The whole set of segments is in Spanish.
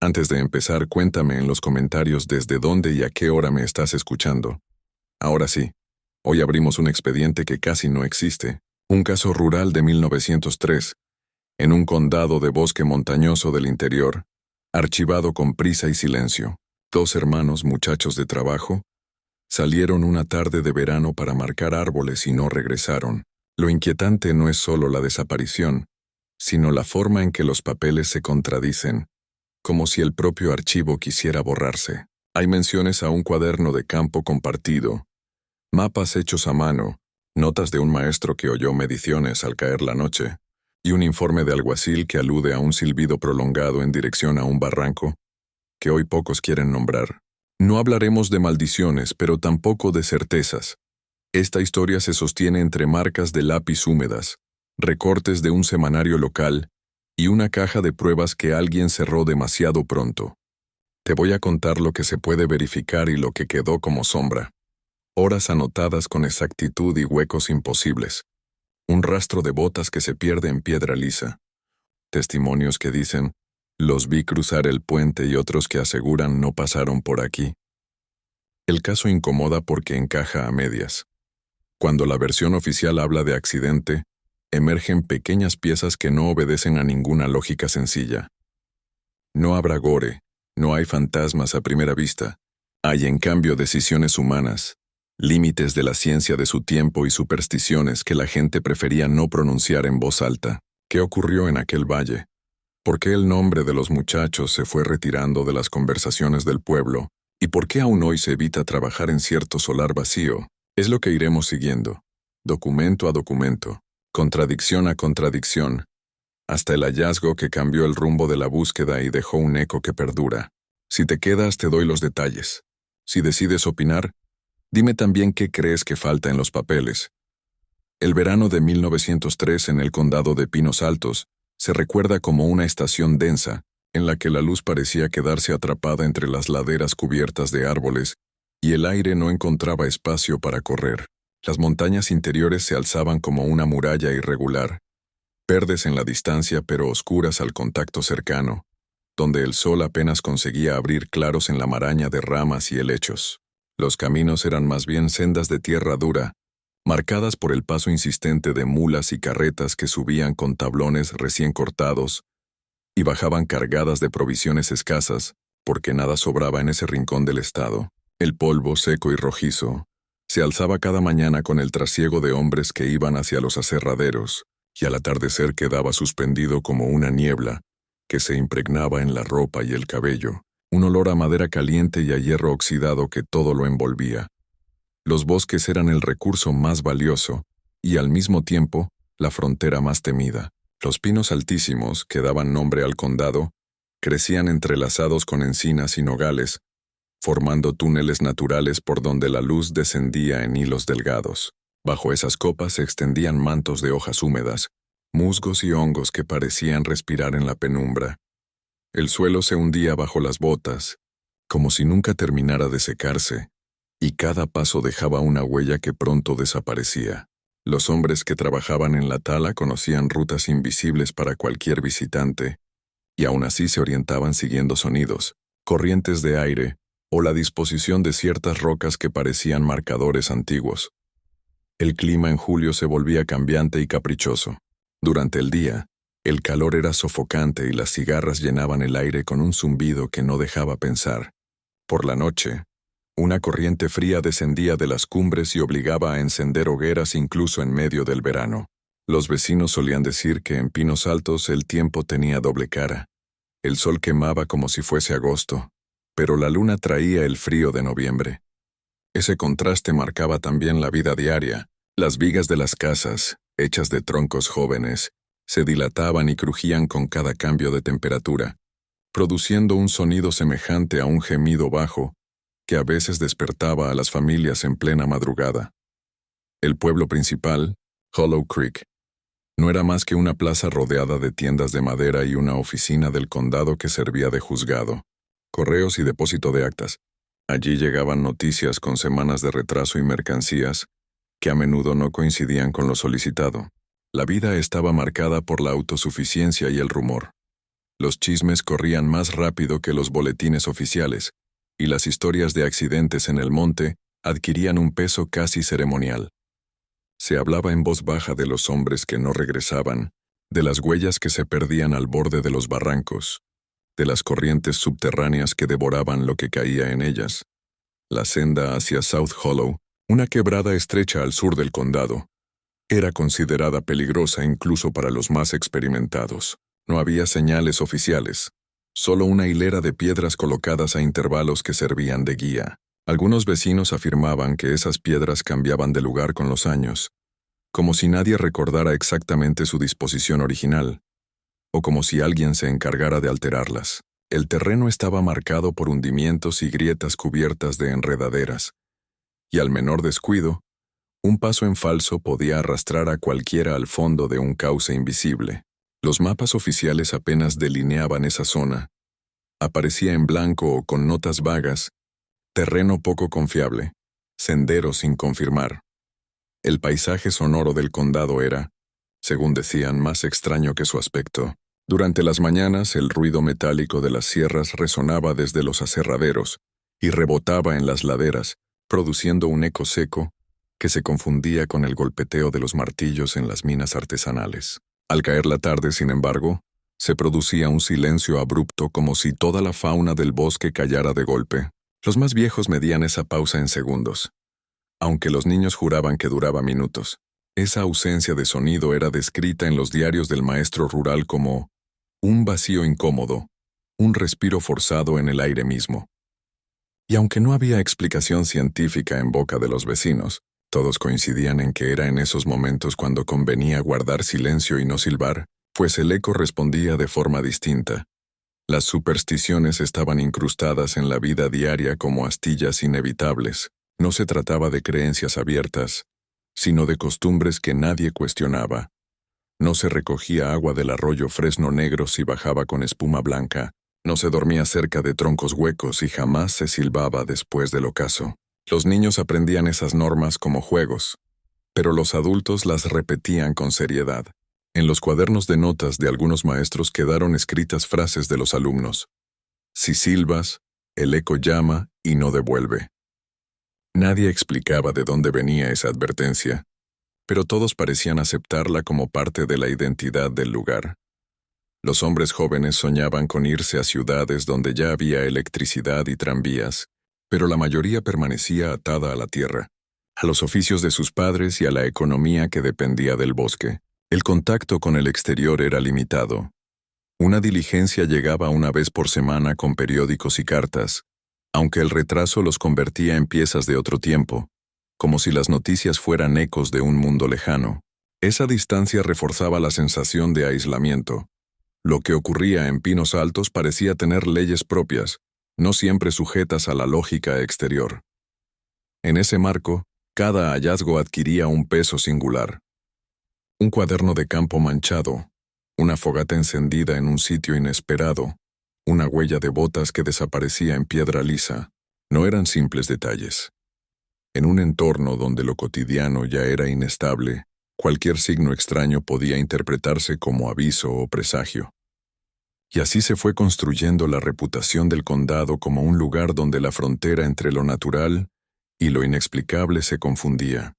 Antes de empezar, cuéntame en los comentarios desde dónde y a qué hora me estás escuchando. Ahora sí, hoy abrimos un expediente que casi no existe, un caso rural de 1903, en un condado de bosque montañoso del interior, archivado con prisa y silencio. Dos hermanos muchachos de trabajo salieron una tarde de verano para marcar árboles y no regresaron. Lo inquietante no es solo la desaparición, sino la forma en que los papeles se contradicen, como si el propio archivo quisiera borrarse. Hay menciones a un cuaderno de campo compartido, mapas hechos a mano, notas de un maestro que oyó mediciones al caer la noche, y un informe de alguacil que alude a un silbido prolongado en dirección a un barranco, que hoy pocos quieren nombrar. No hablaremos de maldiciones, pero tampoco de certezas. Esta historia se sostiene entre marcas de lápiz húmedas, recortes de un semanario local y una caja de pruebas que alguien cerró demasiado pronto. Te voy a contar lo que se puede verificar y lo que quedó como sombra. Horas anotadas con exactitud y huecos imposibles. Un rastro de botas que se pierde en piedra lisa. Testimonios que dicen, los vi cruzar el puente y otros que aseguran no pasaron por aquí. El caso incomoda porque encaja a medias. Cuando la versión oficial habla de accidente, emergen pequeñas piezas que no obedecen a ninguna lógica sencilla. No habrá gore, no hay fantasmas a primera vista. Hay en cambio decisiones humanas, límites de la ciencia de su tiempo y supersticiones que la gente prefería no pronunciar en voz alta. ¿Qué ocurrió en aquel valle? ¿Por qué el nombre de los muchachos se fue retirando de las conversaciones del pueblo? ¿Y por qué aún hoy se evita trabajar en cierto solar vacío? Es lo que iremos siguiendo, documento a documento, contradicción a contradicción, hasta el hallazgo que cambió el rumbo de la búsqueda y dejó un eco que perdura. Si te quedas, te doy los detalles. Si decides opinar, dime también qué crees que falta en los papeles. El verano de 1903 en el condado de Pinos Altos se recuerda como una estación densa, en la que la luz parecía quedarse atrapada entre las laderas cubiertas de árboles y el aire no encontraba espacio para correr. Las montañas interiores se alzaban como una muralla irregular, verdes en la distancia pero oscuras al contacto cercano, donde el sol apenas conseguía abrir claros en la maraña de ramas y helechos. Los caminos eran más bien sendas de tierra dura, marcadas por el paso insistente de mulas y carretas que subían con tablones recién cortados y bajaban cargadas de provisiones escasas, porque nada sobraba en ese rincón del estado. El polvo seco y rojizo se alzaba cada mañana con el trasiego de hombres que iban hacia los aserraderos, y al atardecer quedaba suspendido como una niebla que se impregnaba en la ropa y el cabello, un olor a madera caliente y a hierro oxidado que todo lo envolvía. Los bosques eran el recurso más valioso y al mismo tiempo la frontera más temida. Los pinos altísimos, que daban nombre al condado, crecían entrelazados con encinas y nogales, formando túneles naturales por donde la luz descendía en hilos delgados. Bajo esas copas se extendían mantos de hojas húmedas, musgos y hongos que parecían respirar en la penumbra. El suelo se hundía bajo las botas, como si nunca terminara de secarse, y cada paso dejaba una huella que pronto desaparecía. Los hombres que trabajaban en la tala conocían rutas invisibles para cualquier visitante, y aún así se orientaban siguiendo sonidos, corrientes de aire, o la disposición de ciertas rocas que parecían marcadores antiguos. El clima en julio se volvía cambiante y caprichoso. Durante el día, el calor era sofocante y las cigarras llenaban el aire con un zumbido que no dejaba pensar. Por la noche, una corriente fría descendía de las cumbres y obligaba a encender hogueras incluso en medio del verano. Los vecinos solían decir que en Pinos Altos el tiempo tenía doble cara. El sol quemaba como si fuese agosto, pero la luna traía el frío de noviembre. Ese contraste marcaba también la vida diaria. Las vigas de las casas, hechas de troncos jóvenes, se dilataban y crujían con cada cambio de temperatura, produciendo un sonido semejante a un gemido bajo que a veces despertaba a las familias en plena madrugada. El pueblo principal, Hollow Creek, no era más que una plaza rodeada de tiendas de madera y una oficina del condado que servía de juzgado, correos y depósito de actas. Allí llegaban noticias con semanas de retraso y mercancías que a menudo no coincidían con lo solicitado. La vida estaba marcada por la autosuficiencia y el rumor. Los chismes corrían más rápido que los boletines oficiales, y las historias de accidentes en el monte adquirían un peso casi ceremonial. Se hablaba en voz baja de los hombres que no regresaban, de las huellas que se perdían al borde de los barrancos, de las corrientes subterráneas que devoraban lo que caía en ellas. La senda hacia South Hollow, una quebrada estrecha al sur del condado, era considerada peligrosa incluso para los más experimentados. No había señales oficiales, solo una hilera de piedras colocadas a intervalos que servían de guía. Algunos vecinos afirmaban que esas piedras cambiaban de lugar con los años, como si nadie recordara exactamente su disposición original, o como si alguien se encargara de alterarlas. El terreno estaba marcado por hundimientos y grietas cubiertas de enredaderas, y al menor descuido, un paso en falso podía arrastrar a cualquiera al fondo de un cauce invisible. Los mapas oficiales apenas delineaban esa zona. Aparecía en blanco o con notas vagas: terreno poco confiable, sendero sin confirmar. El paisaje sonoro del condado era, según decían, más extraño que su aspecto. Durante las mañanas, el ruido metálico de las sierras resonaba desde los aserraderos y rebotaba en las laderas, produciendo un eco seco que se confundía con el golpeteo de los martillos en las minas artesanales. Al caer la tarde, sin embargo, se producía un silencio abrupto, como si toda la fauna del bosque callara de golpe. Los más viejos medían esa pausa en segundos, aunque los niños juraban que duraba minutos. Esa ausencia de sonido era descrita en los diarios del maestro rural como un vacío incómodo, un respiro forzado en el aire mismo. Y aunque no había explicación científica en boca de los vecinos, todos coincidían en que era en esos momentos cuando convenía guardar silencio y no silbar, pues el eco respondía de forma distinta. Las supersticiones estaban incrustadas en la vida diaria como astillas inevitables. No se trataba de creencias abiertas, sino de costumbres que nadie cuestionaba. No se recogía agua del arroyo Fresno Negro si bajaba con espuma blanca. No se dormía cerca de troncos huecos y jamás se silbaba después del ocaso. Los niños aprendían esas normas como juegos, pero los adultos las repetían con seriedad. En los cuadernos de notas de algunos maestros quedaron escritas frases de los alumnos: si silbas, el eco llama y no devuelve. Nadie explicaba de dónde venía esa advertencia, pero todos parecían aceptarla como parte de la identidad del lugar. Los hombres jóvenes soñaban con irse a ciudades donde ya había electricidad y tranvías, pero la mayoría permanecía atada a la tierra, a los oficios de sus padres y a la economía que dependía del bosque. El contacto con el exterior era limitado. Una diligencia llegaba una vez por semana con periódicos y cartas, aunque el retraso los convertía en piezas de otro tiempo, como si las noticias fueran ecos de un mundo lejano. Esa distancia reforzaba la sensación de aislamiento. Lo que ocurría en Pinos Altos parecía tener leyes propias, no siempre sujetas a la lógica exterior. En ese marco, cada hallazgo adquiría un peso singular. Un cuaderno de campo manchado, una fogata encendida en un sitio inesperado, una huella de botas que desaparecía en piedra lisa, no eran simples detalles. En un entorno donde lo cotidiano ya era inestable, cualquier signo extraño podía interpretarse como aviso o presagio. Y así se fue construyendo la reputación del condado como un lugar donde la frontera entre lo natural y lo inexplicable se confundía.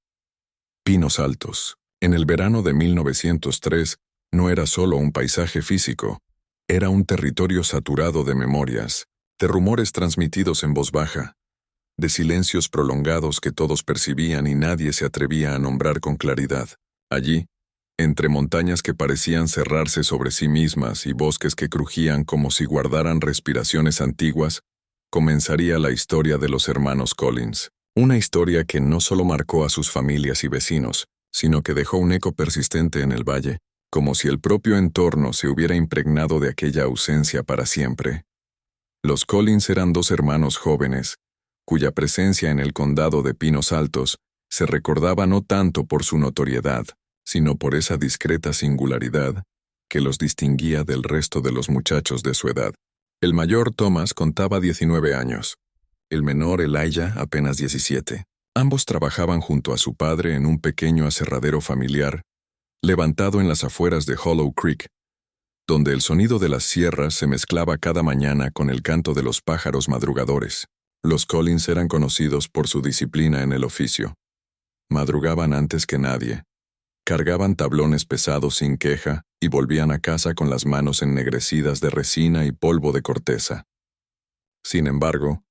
Pinos Altos, en el verano de 1903, no era solo un paisaje físico, era un territorio saturado de memorias, de rumores transmitidos en voz baja, de silencios prolongados que todos percibían y nadie se atrevía a nombrar con claridad. Allí, entre montañas que parecían cerrarse sobre sí mismas y bosques que crujían como si guardaran respiraciones antiguas, comenzaría la historia de los hermanos Collins. Una historia que no solo marcó a sus familias y vecinos, sino que dejó un eco persistente en el valle, como si el propio entorno se hubiera impregnado de aquella ausencia para siempre. Los Collins eran dos hermanos jóvenes, cuya presencia en el condado de Pinos Altos se recordaba no tanto por su notoriedad, sino por esa discreta singularidad que los distinguía del resto de los muchachos de su edad. El mayor, Thomas, contaba 19 años. El menor, Elijah, apenas 17. Ambos trabajaban junto a su padre en un pequeño aserradero familiar, levantado en las afueras de Hollow Creek, donde el sonido de las sierras se mezclaba cada mañana con el canto de los pájaros madrugadores. Los Collins eran conocidos por su disciplina en el oficio. Madrugaban antes que nadie. Cargaban tablones pesados sin queja y volvían a casa con las manos ennegrecidas de resina y polvo de corteza. Sin embargo,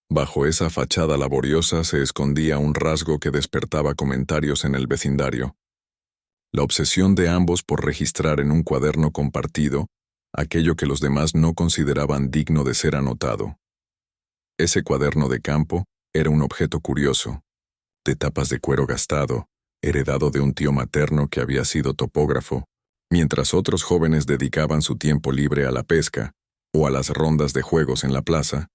bajo esa fachada laboriosa se escondía un rasgo que despertaba comentarios en el vecindario. La obsesión de ambos por registrar en un cuaderno compartido aquello que los demás no consideraban digno de ser anotado. Ese cuaderno de campo era un objeto curioso, de tapas de cuero gastado, heredado de un tío materno que había sido topógrafo, mientras otros jóvenes dedicaban su tiempo libre a la pesca o a las rondas de juegos en la plaza.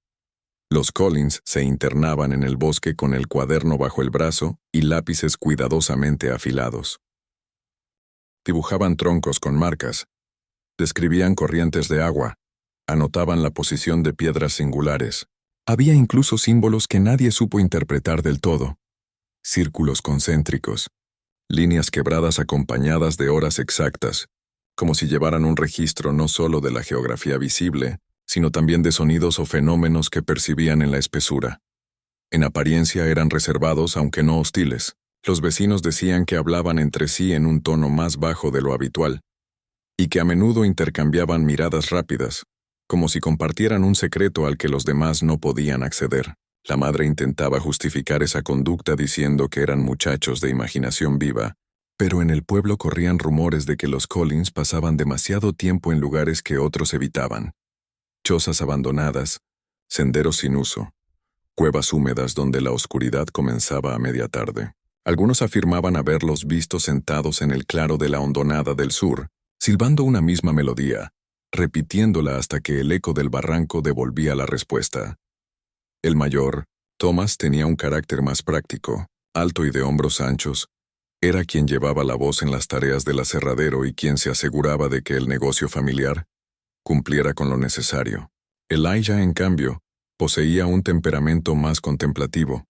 Los Collins se internaban en el bosque con el cuaderno bajo el brazo y lápices cuidadosamente afilados. Dibujaban troncos con marcas, describían corrientes de agua, anotaban la posición de piedras singulares. Había incluso símbolos que nadie supo interpretar del todo. Círculos concéntricos, líneas quebradas acompañadas de horas exactas, como si llevaran un registro no solo de la geografía visible, sino también de sonidos o fenómenos que percibían en la espesura. En apariencia eran reservados, aunque no hostiles. Los vecinos decían que hablaban entre sí en un tono más bajo de lo habitual, y que a menudo intercambiaban miradas rápidas, como si compartieran un secreto al que los demás no podían acceder. La madre intentaba justificar esa conducta diciendo que eran muchachos de imaginación viva, pero en el pueblo corrían rumores de que los Collins pasaban demasiado tiempo en lugares que otros evitaban. Chozas abandonadas, senderos sin uso, cuevas húmedas donde la oscuridad comenzaba a media tarde. Algunos afirmaban haberlos visto sentados en el claro de la hondonada del sur, silbando una misma melodía, repitiéndola hasta que el eco del barranco devolvía la respuesta. El mayor, Thomas, tenía un carácter más práctico, alto y de hombros anchos. Era quien llevaba la voz en las tareas del aserradero y quien se aseguraba de que el negocio familiar cumpliera con lo necesario. Elijah, en cambio, poseía un temperamento más contemplativo.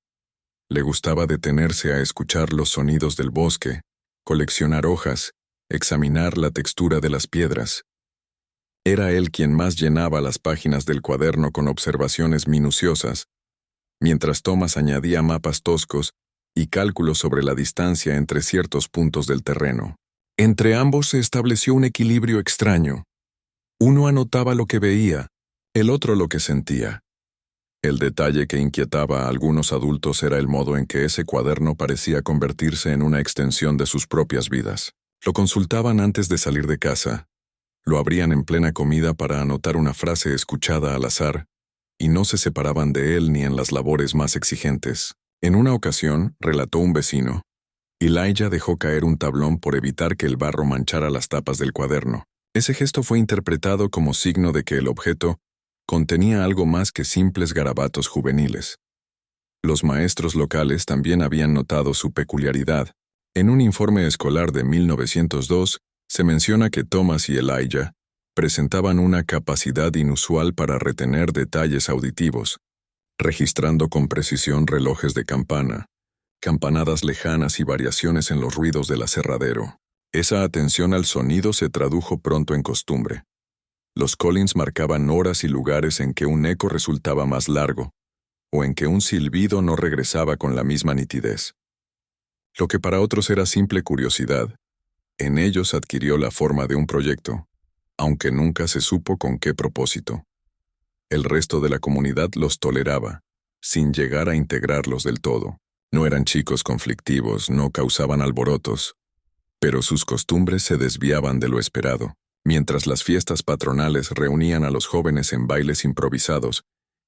Le gustaba detenerse a escuchar los sonidos del bosque, coleccionar hojas, examinar la textura de las piedras. Era él quien más llenaba las páginas del cuaderno con observaciones minuciosas, mientras Thomas añadía mapas toscos y cálculos sobre la distancia entre ciertos puntos del terreno. Entre ambos se estableció un equilibrio extraño. Uno anotaba lo que veía, el otro lo que sentía. El detalle que inquietaba a algunos adultos era el modo en que ese cuaderno parecía convertirse en una extensión de sus propias vidas. Lo consultaban antes de salir de casa, lo abrían en plena comida para anotar una frase escuchada al azar, y no se separaban de él ni en las labores más exigentes. En una ocasión, relató un vecino, Elijah dejó caer un tablón por evitar que el barro manchara las tapas del cuaderno. Ese gesto fue interpretado como signo de que el objeto contenía algo más que simples garabatos juveniles. Los maestros locales también habían notado su peculiaridad. En un informe escolar de 1902, se menciona que Thomas y Elijah presentaban una capacidad inusual para retener detalles auditivos, registrando con precisión relojes de campana, campanadas lejanas y variaciones en los ruidos del aserradero. Esa atención al sonido se tradujo pronto en costumbre. Los Collins marcaban horas y lugares en que un eco resultaba más largo, o en que un silbido no regresaba con la misma nitidez. Lo que para otros era simple curiosidad, en ellos adquirió la forma de un proyecto, aunque nunca se supo con qué propósito. El resto de la comunidad los toleraba, sin llegar a integrarlos del todo. No eran chicos conflictivos, no causaban alborotos, pero sus costumbres se desviaban de lo esperado. Mientras las fiestas patronales reunían a los jóvenes en bailes improvisados,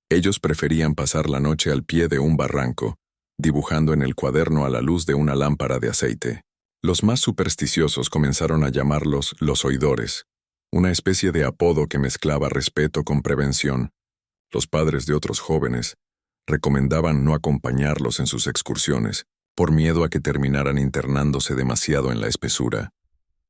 ellos preferían pasar la noche al pie de un barranco, dibujando en el cuaderno a la luz de una lámpara de aceite. Los más supersticiosos comenzaron a llamarlos los oidores, una especie de apodo que mezclaba respeto con prevención. Los padres de otros jóvenes recomendaban no acompañarlos en sus excursiones, por miedo a que terminaran internándose demasiado en la espesura.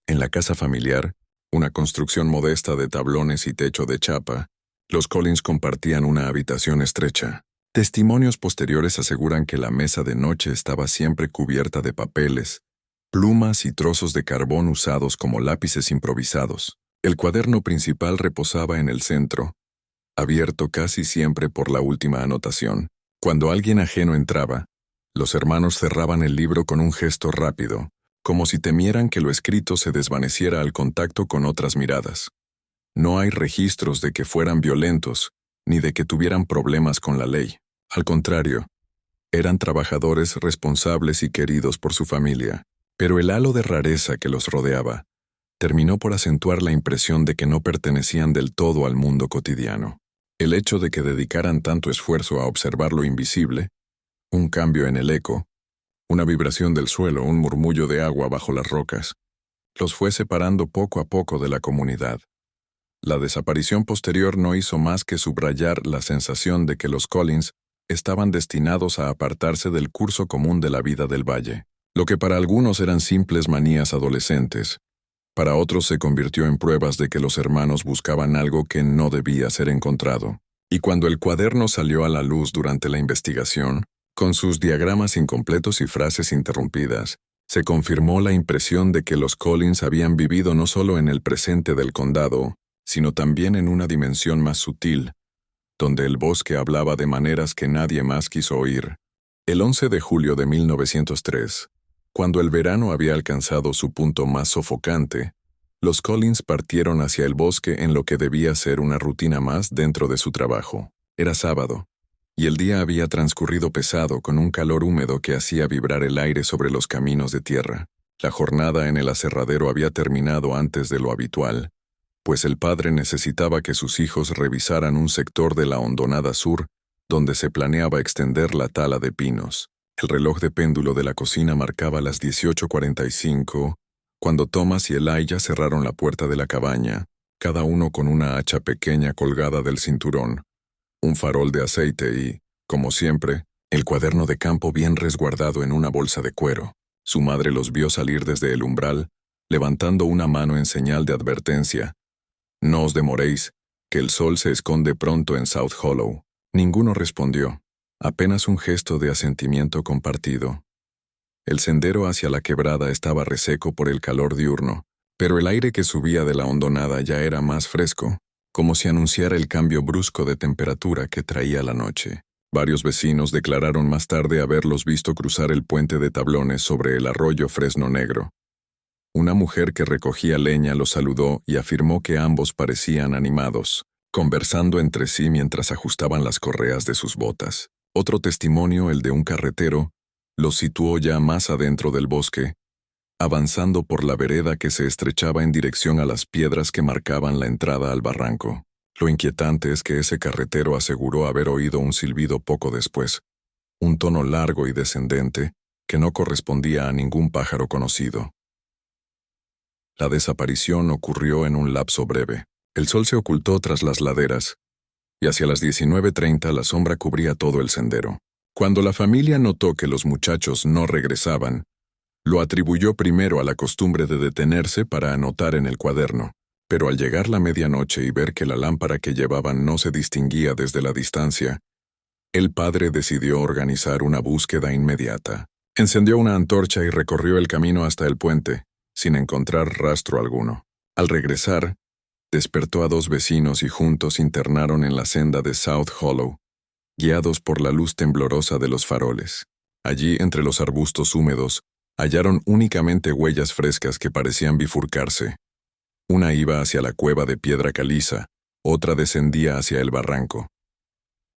En la casa familiar, una construcción modesta de tablones y techo de chapa, los Collins compartían una habitación estrecha. Testimonios posteriores aseguran que la mesa de noche estaba siempre cubierta de papeles, plumas y trozos de carbón usados como lápices improvisados. El cuaderno principal reposaba en el centro, abierto casi siempre por la última anotación. Cuando alguien ajeno entraba, los hermanos cerraban el libro con un gesto rápido, como si temieran que lo escrito se desvaneciera al contacto con otras miradas. No hay registros de que fueran violentos, ni de que tuvieran problemas con la ley. Al contrario, eran trabajadores responsables y queridos por su familia, pero el halo de rareza que los rodeaba terminó por acentuar la impresión de que no pertenecían del todo al mundo cotidiano. El hecho de que dedicaran tanto esfuerzo a observar lo invisible, un cambio en el eco, una vibración del suelo, un murmullo de agua bajo las rocas, los fue separando poco a poco de la comunidad. La desaparición posterior no hizo más que subrayar la sensación de que los Collins estaban destinados a apartarse del curso común de la vida del valle. Lo que para algunos eran simples manías adolescentes, para otros se convirtió en pruebas de que los hermanos buscaban algo que no debía ser encontrado. Y cuando el cuaderno salió a la luz durante la investigación, con sus diagramas incompletos y frases interrumpidas, se confirmó la impresión de que los Collins habían vivido no solo en el presente del condado, sino también en una dimensión más sutil, donde el bosque hablaba de maneras que nadie más quiso oír. El 11 de julio de 1903, cuando el verano había alcanzado su punto más sofocante, los Collins partieron hacia el bosque en lo que debía ser una rutina más dentro de su trabajo. Era sábado, y el día había transcurrido pesado con un calor húmedo que hacía vibrar el aire sobre los caminos de tierra. La jornada en el aserradero había terminado antes de lo habitual, pues el padre necesitaba que sus hijos revisaran un sector de la hondonada sur donde se planeaba extender la tala de pinos. El reloj de péndulo de la cocina marcaba las 18:45, cuando Thomas y Elijah cerraron la puerta de la cabaña, cada uno con una hacha pequeña colgada del cinturón, un farol de aceite y, como siempre, el cuaderno de campo bien resguardado en una bolsa de cuero. Su madre los vio salir desde el umbral, levantando una mano en señal de advertencia. «No os demoréis, que el sol se esconde pronto en South Hollow». Ninguno respondió, apenas un gesto de asentimiento compartido. El sendero hacia la quebrada estaba reseco por el calor diurno, pero el aire que subía de la hondonada ya era más fresco, como si anunciara el cambio brusco de temperatura que traía la noche. Varios vecinos declararon más tarde haberlos visto cruzar el puente de tablones sobre el arroyo Fresno Negro. Una mujer que recogía leña los saludó y afirmó que ambos parecían animados, conversando entre sí mientras ajustaban las correas de sus botas. Otro testimonio, el de un carretero, los situó ya más adentro del bosque, avanzando por la vereda que se estrechaba en dirección a las piedras que marcaban la entrada al barranco. Lo inquietante es que ese carretero aseguró haber oído un silbido poco después, un tono largo y descendente que no correspondía a ningún pájaro conocido. La desaparición ocurrió en un lapso breve. El sol se ocultó tras las laderas, y hacia las 19:30 la sombra cubría todo el sendero. Cuando la familia notó que los muchachos no regresaban, lo atribuyó primero a la costumbre de detenerse para anotar en el cuaderno, pero al llegar la medianoche y ver que la lámpara que llevaban no se distinguía desde la distancia, el padre decidió organizar una búsqueda inmediata. Encendió una antorcha y recorrió el camino hasta el puente, sin encontrar rastro alguno. Al regresar, despertó a dos vecinos y juntos internaron en la senda de South Hollow, guiados por la luz temblorosa de los faroles. Allí, entre los arbustos húmedos, hallaron únicamente huellas frescas que parecían bifurcarse. Una iba hacia la cueva de piedra caliza, otra descendía hacia el barranco.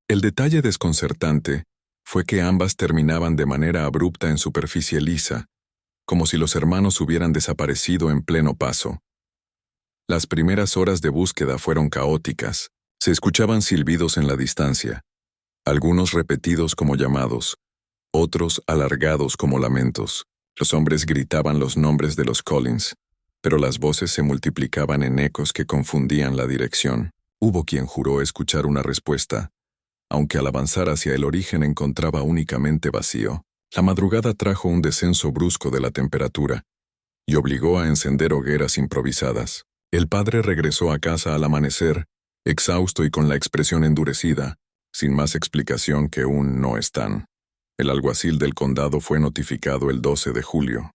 El detalle desconcertante fue que ambas terminaban de manera abrupta en superficie lisa, como si los hermanos hubieran desaparecido en pleno paso. Las primeras horas de búsqueda fueron caóticas. Se escuchaban silbidos en la distancia, algunos repetidos como llamados, otros alargados como lamentos. Los hombres gritaban los nombres de los Collins, pero las voces se multiplicaban en ecos que confundían la dirección. Hubo quien juró escuchar una respuesta, aunque al avanzar hacia el origen encontraba únicamente vacío. La madrugada trajo un descenso brusco de la temperatura y obligó a encender hogueras improvisadas. El padre regresó a casa al amanecer, exhausto y con la expresión endurecida, sin más explicación que un «no están». El alguacil del condado fue notificado el 12 de julio,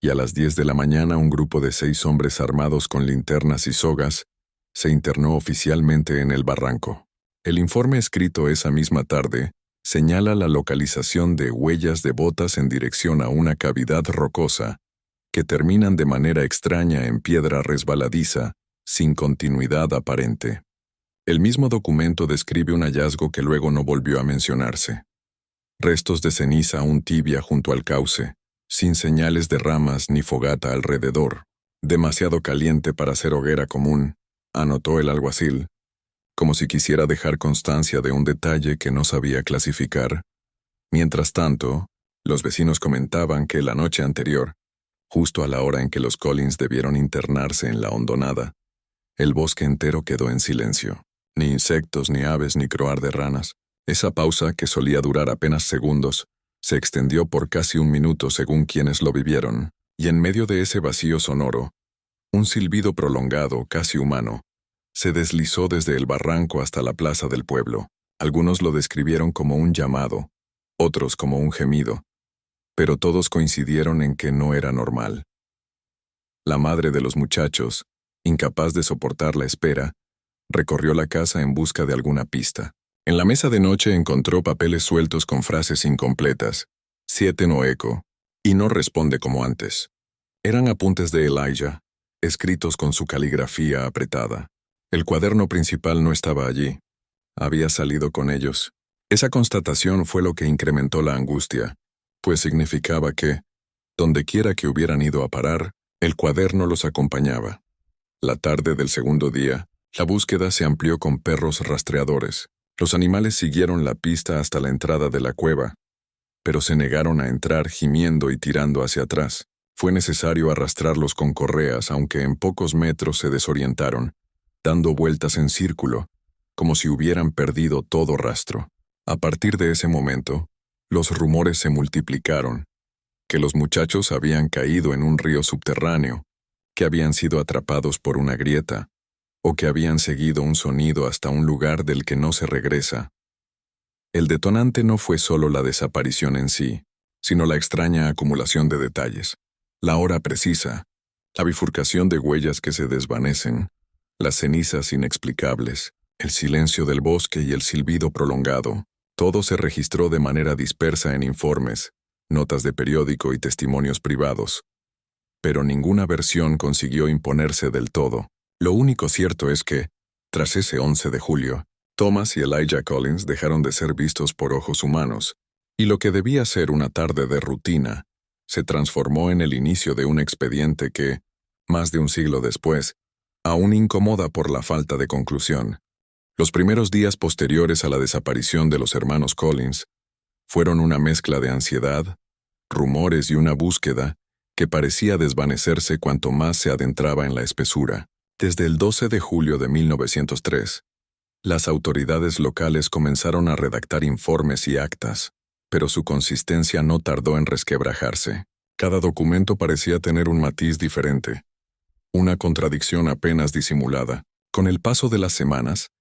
y a las 10 de la mañana un grupo de 6 hombres armados con linternas y sogas se internó oficialmente en el barranco. El informe escrito esa misma tarde señala la localización de huellas de botas en dirección a una cavidad rocosa que terminan de manera extraña en piedra resbaladiza, sin continuidad aparente. El mismo documento describe un hallazgo que luego no volvió a mencionarse. Restos de ceniza aún tibia junto al cauce, sin señales de ramas ni fogata alrededor. Demasiado caliente para ser hoguera común, anotó el alguacil, como si quisiera dejar constancia de un detalle que no sabía clasificar. Mientras tanto, los vecinos comentaban que la noche anterior, justo a la hora en que los Collins debieron internarse en la hondonada, el bosque entero quedó en silencio. Ni insectos, ni aves, ni croar de ranas. Esa pausa, que solía durar apenas segundos, se extendió por casi un minuto según quienes lo vivieron, y en medio de ese vacío sonoro, un silbido prolongado, casi humano, se deslizó desde el barranco hasta la plaza del pueblo. Algunos lo describieron como un llamado, otros como un gemido, pero todos coincidieron en que no era normal. La madre de los muchachos, incapaz de soportar la espera, recorrió la casa en busca de alguna pista. En la mesa de noche encontró papeles sueltos con frases incompletas. 7 no eco, y no responde como antes. Eran apuntes de Elijah, escritos con su caligrafía apretada. El cuaderno principal no estaba allí. Había salido con ellos. Esa constatación fue lo que incrementó la angustia, pues significaba que, dondequiera que hubieran ido a parar, el cuaderno los acompañaba. La tarde del segundo día, la búsqueda se amplió con perros rastreadores. Los animales siguieron la pista hasta la entrada de la cueva, pero se negaron a entrar gimiendo y tirando hacia atrás. Fue necesario arrastrarlos con correas, aunque en pocos metros se desorientaron, dando vueltas en círculo, como si hubieran perdido todo rastro. A partir de ese momento, los rumores se multiplicaron, que los muchachos habían caído en un río subterráneo, que habían sido atrapados por una grieta, o que habían seguido un sonido hasta un lugar del que no se regresa. El detonante no fue solo la desaparición en sí, sino la extraña acumulación de detalles. La hora precisa, la bifurcación de huellas que se desvanecen, las cenizas inexplicables, el silencio del bosque y el silbido prolongado. Todo se registró de manera dispersa en informes, notas de periódico y testimonios privados. Pero ninguna versión consiguió imponerse del todo. Lo único cierto es que, tras ese 11 de julio, Thomas y Elijah Collins dejaron de ser vistos por ojos humanos, y lo que debía ser una tarde de rutina, se transformó en el inicio de un expediente que, más de un siglo después, aún incomoda por la falta de conclusión. Los primeros días posteriores a la desaparición de los hermanos Collins fueron una mezcla de ansiedad, rumores y una búsqueda que parecía desvanecerse cuanto más se adentraba en la espesura. Desde el 12 de julio de 1903, las autoridades locales comenzaron a redactar informes y actas, pero su consistencia no tardó en resquebrajarse. Cada documento parecía tener un matiz diferente, una contradicción apenas disimulada. Con el paso de las semanas,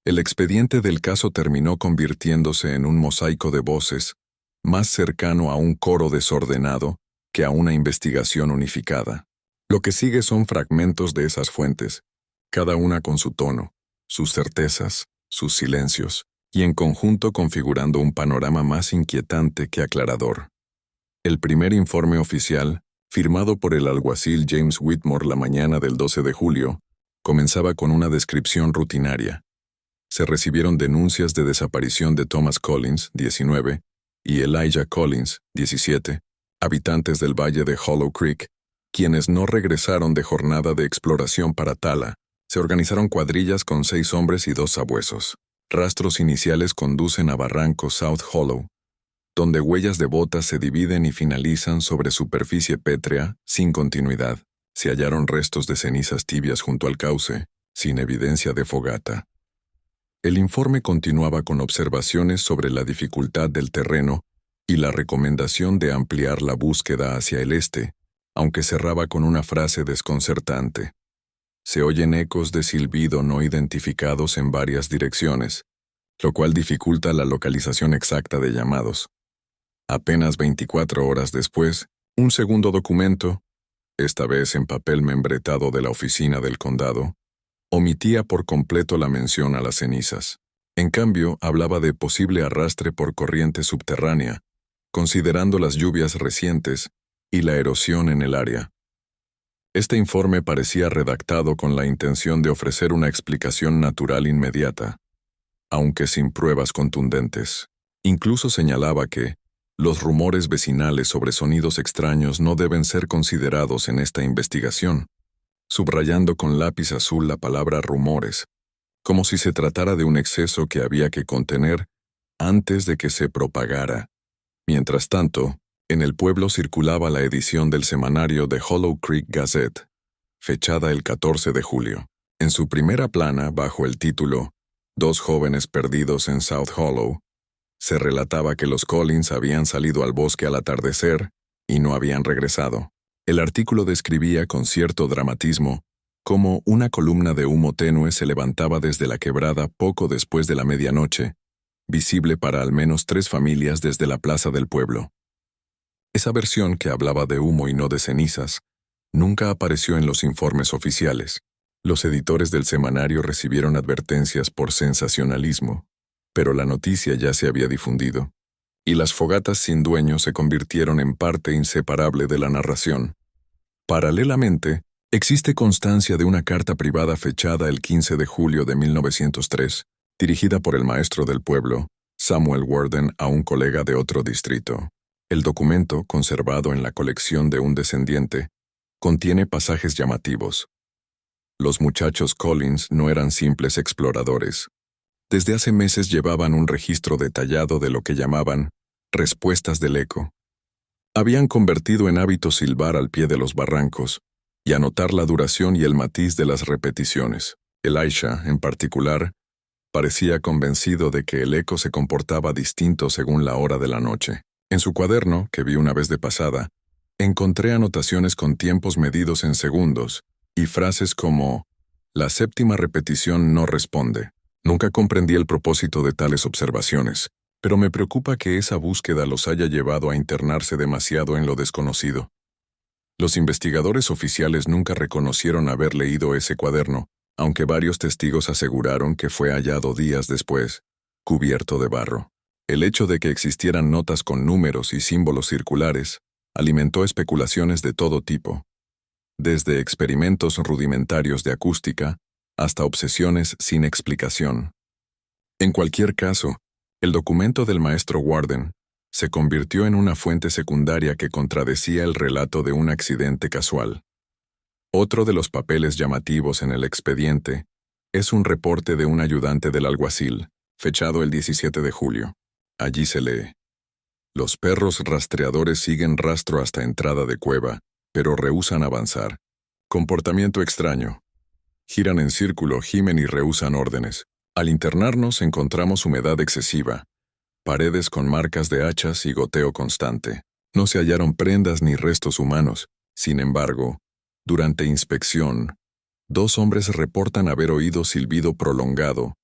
el expediente del caso terminó convirtiéndose en un mosaico de voces, más cercano a un coro desordenado que a una investigación unificada. Lo que sigue son fragmentos de esas fuentes, cada una con su tono, sus certezas, sus silencios, y en conjunto configurando un panorama más inquietante que aclarador. El primer informe oficial, firmado por el alguacil James Whitmore la mañana del 12 de julio, comenzaba con una descripción rutinaria. Se recibieron denuncias de desaparición de Thomas Collins, 19, y Elijah Collins, 17, habitantes del valle de Hollow Creek, quienes no regresaron de jornada de exploración para Tala. Se organizaron cuadrillas con 6 hombres y 2 sabuesos. Rastros iniciales conducen a Barranco South Hollow, donde huellas de botas se dividen y finalizan sobre superficie pétrea, sin continuidad. Se hallaron restos de cenizas tibias junto al cauce, sin evidencia de fogata. El informe continuaba con observaciones sobre la dificultad del terreno y la recomendación de ampliar la búsqueda hacia el este, aunque cerraba con una frase desconcertante. Se oyen ecos de silbido no identificados en varias direcciones, lo cual dificulta la localización exacta de llamados. Apenas 24 horas después, un segundo documento, esta vez en papel membretado de la oficina del condado, omitía por completo la mención a las cenizas. En cambio, hablaba de posible arrastre por corriente subterránea, considerando las lluvias recientes y la erosión en el área. Este informe parecía redactado con la intención de ofrecer una explicación natural inmediata, aunque sin pruebas contundentes. Incluso señalaba que los rumores vecinales sobre sonidos extraños no deben ser considerados en esta investigación, subrayando con lápiz azul la palabra rumores, como si se tratara de un exceso que había que contener antes de que se propagara. Mientras tanto, en el pueblo circulaba la edición del semanario The Hollow Creek Gazette, fechada el 14 de julio. En su primera plana, bajo el título Dos jóvenes perdidos en South Hollow, se relataba que los Collins habían salido al bosque al atardecer y no habían regresado. El artículo describía con cierto dramatismo cómo una columna de humo tenue se levantaba desde la quebrada poco después de la medianoche, visible para al menos 3 familias desde la plaza del pueblo. Esa versión, que hablaba de humo y no de cenizas, nunca apareció en los informes oficiales. Los editores del semanario recibieron advertencias por sensacionalismo, pero la noticia ya se había difundido, y las fogatas sin dueño se convirtieron en parte inseparable de la narración. Paralelamente, existe constancia de una carta privada fechada el 15 de julio de 1903, dirigida por el maestro del pueblo, Samuel Warden, a un colega de otro distrito. El documento, conservado en la colección de un descendiente, contiene pasajes llamativos. Los muchachos Collins no eran simples exploradores. Desde hace meses llevaban un registro detallado de lo que llamaban respuestas del eco. Habían convertido en hábito silbar al pie de los barrancos y anotar la duración y el matiz de las repeticiones. Elisha, en particular, parecía convencido de que el eco se comportaba distinto según la hora de la noche. En su cuaderno, que vi una vez de pasada, encontré anotaciones con tiempos medidos en segundos y frases como «La séptima repetición no responde». Nunca comprendí el propósito de tales observaciones, pero me preocupa que esa búsqueda los haya llevado a internarse demasiado en lo desconocido. Los investigadores oficiales nunca reconocieron haber leído ese cuaderno, aunque varios testigos aseguraron que fue hallado días después, cubierto de barro. El hecho de que existieran notas con números y símbolos circulares alimentó especulaciones de todo tipo, desde experimentos rudimentarios de acústica hasta obsesiones sin explicación. En cualquier caso, el documento del maestro Warden se convirtió en una fuente secundaria que contradecía el relato de un accidente casual. Otro de los papeles llamativos en el expediente es un reporte de un ayudante del alguacil, fechado el 17 de julio. Allí se lee: los perros rastreadores siguen rastro hasta entrada de cueva, pero rehúsan avanzar. Comportamiento extraño. Giran en círculo, gimen y rehúsan órdenes. Al internarnos encontramos humedad excesiva, paredes con marcas de hachas y goteo constante. No se hallaron prendas ni restos humanos. Sin embargo, durante inspección, 2 hombres reportan haber oído silbido prolongado,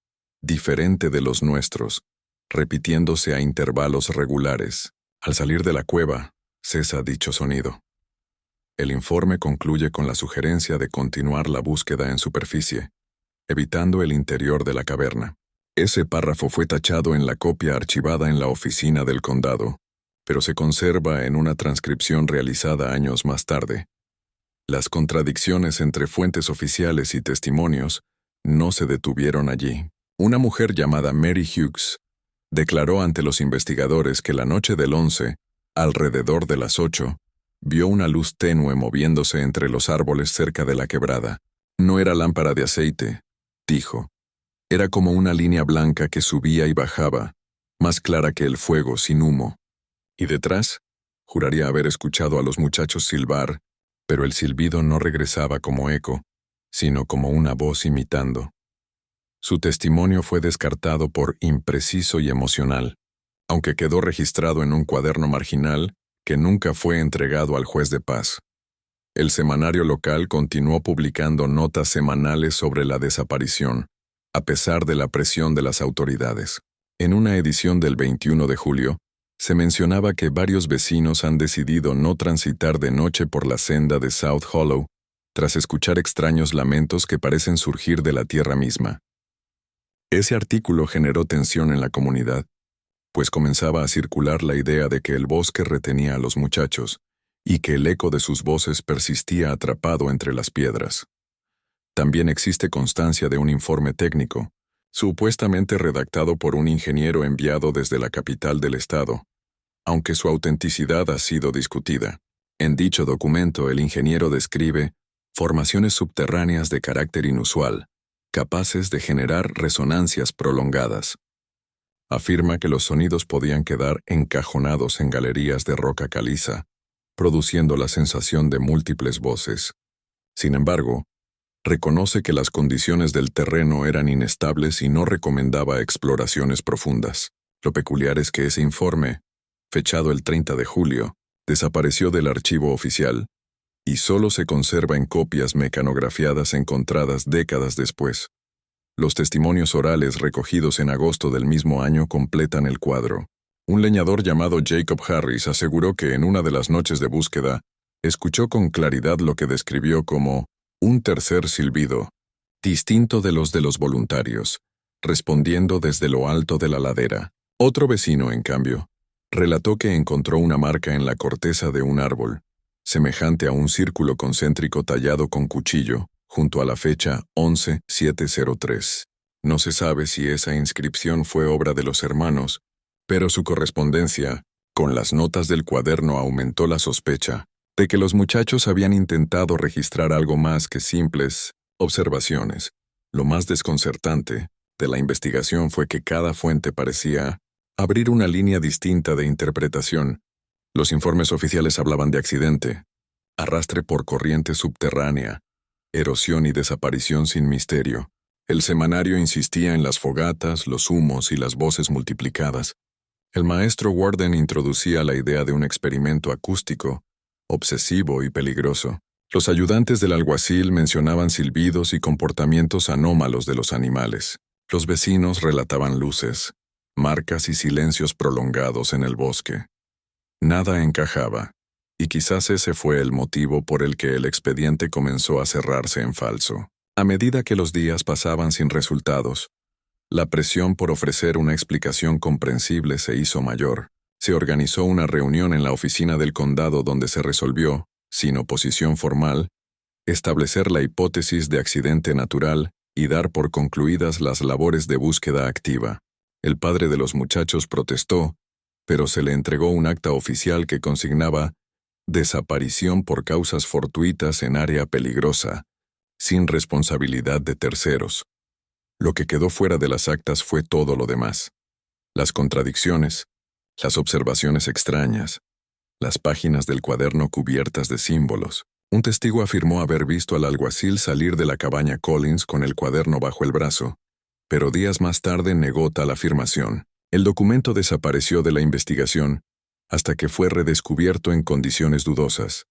diferente de los nuestros, repitiéndose a intervalos regulares. Al salir de la cueva, cesa dicho sonido. El informe concluye con la sugerencia de continuar la búsqueda en superficie, evitando el interior de la caverna. Ese párrafo fue tachado en la copia archivada en la oficina del condado, pero se conserva en una transcripción realizada años más tarde. Las contradicciones entre fuentes oficiales y testimonios no se detuvieron allí. Una mujer llamada Mary Hughes declaró ante los investigadores que la noche del 11, alrededor de las 8, vio una luz tenue moviéndose entre los árboles cerca de la quebrada. No era lámpara de aceite, dijo. Era como una línea blanca que subía y bajaba, más clara que el fuego sin humo. Y detrás, juraría haber escuchado a los muchachos silbar, pero el silbido no regresaba como eco, sino como una voz imitando. Su testimonio fue descartado por impreciso y emocional, aunque quedó registrado en un cuaderno marginal que nunca fue entregado al juez de paz. El semanario local continuó publicando notas semanales sobre la desaparición, a pesar de la presión de las autoridades. En una edición del 21 de julio, Se mencionaba que varios vecinos han decidido no transitar de noche por la senda de South Hollow, tras escuchar extraños lamentos que parecen surgir de la tierra misma. Ese artículo generó tensión en la comunidad, pues comenzaba a circular la idea de que el bosque retenía a los muchachos, y que el eco de sus voces persistía atrapado entre las piedras. También existe constancia de un informe técnico, supuestamente redactado por un ingeniero enviado desde la capital del estado, aunque su autenticidad ha sido discutida. En dicho documento, el ingeniero describe formaciones subterráneas de carácter inusual, capaces de generar resonancias prolongadas. Afirma que los sonidos podían quedar encajonados en galerías de roca caliza, produciendo la sensación de múltiples voces. Sin embargo, reconoce que las condiciones del terreno eran inestables y no recomendaba exploraciones profundas. Lo peculiar es que ese informe, fechado el 30 de julio, desapareció del archivo oficial y solo se conserva en copias mecanografiadas encontradas décadas después. Los testimonios orales recogidos en agosto del mismo año completan el cuadro. Un leñador llamado Jacob Harris aseguró que en una de las noches de búsqueda, escuchó con claridad lo que describió como un tercer silbido, distinto de los voluntarios, respondiendo desde lo alto de la ladera. Otro vecino, en cambio, relató que encontró una marca en la corteza de un árbol, semejante a un círculo concéntrico tallado con cuchillo, junto a la fecha 11-703. No se sabe si esa inscripción fue obra de los hermanos, pero su correspondencia con las notas del cuaderno aumentó la sospecha de que los muchachos habían intentado registrar algo más que simples observaciones. Lo más desconcertante de la investigación fue que cada fuente parecía abrir una línea distinta de interpretación. Los informes oficiales hablaban de accidente, arrastre por corriente subterránea, erosión y desaparición sin misterio. El semanario insistía en las fogatas, los humos y las voces multiplicadas. El maestro Warden introducía la idea de un experimento acústico, obsesivo y peligroso. Los ayudantes del alguacil mencionaban silbidos y comportamientos anómalos de los animales. Los vecinos relataban luces, marcas y silencios prolongados en el bosque. Nada encajaba, y quizás ese fue el motivo por el que el expediente comenzó a cerrarse en falso. A medida que los días pasaban sin resultados, la presión por ofrecer una explicación comprensible se hizo mayor. Se organizó una reunión en la oficina del condado donde se resolvió, sin oposición formal, establecer la hipótesis de accidente natural y dar por concluidas las labores de búsqueda activa. El padre de los muchachos protestó, pero se le entregó un acta oficial que consignaba desaparición por causas fortuitas en área peligrosa, sin responsabilidad de terceros. Lo que quedó fuera de las actas fue todo lo demás. Las contradicciones, las observaciones extrañas, las páginas del cuaderno cubiertas de símbolos. Un testigo afirmó haber visto al alguacil salir de la cabaña Collins con el cuaderno bajo el brazo, pero días más tarde negó tal afirmación. El documento desapareció de la investigación hasta que fue redescubierto en condiciones dudosas.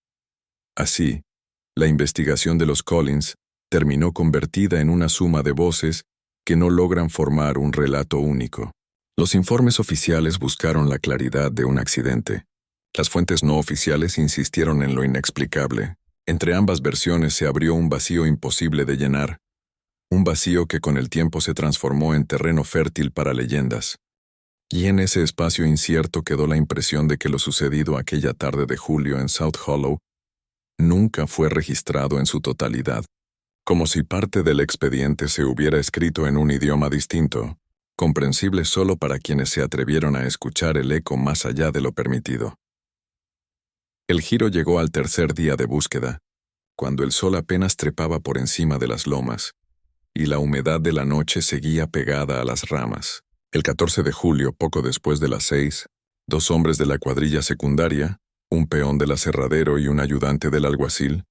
Así, la investigación de los Collins terminó convertida en una suma de voces que no logran formar un relato único. Los informes oficiales buscaron la claridad de un accidente. Las fuentes no oficiales insistieron en lo inexplicable. Entre ambas versiones se abrió un vacío imposible de llenar, un vacío que con el tiempo se transformó en terreno fértil para leyendas. Y en ese espacio incierto quedó la impresión de que lo sucedido aquella tarde de julio en South Hollow nunca fue registrado en su totalidad, como si parte del expediente se hubiera escrito en un idioma distinto, comprensible solo para quienes se atrevieron a escuchar el eco más allá de lo permitido. El giro llegó al tercer día de búsqueda, cuando el sol apenas trepaba por encima de las lomas, y la humedad de la noche seguía pegada a las ramas. El 14 de julio, poco después de las 6, 2 hombres de la cuadrilla secundaria, un peón del aserradero y un ayudante del alguacil,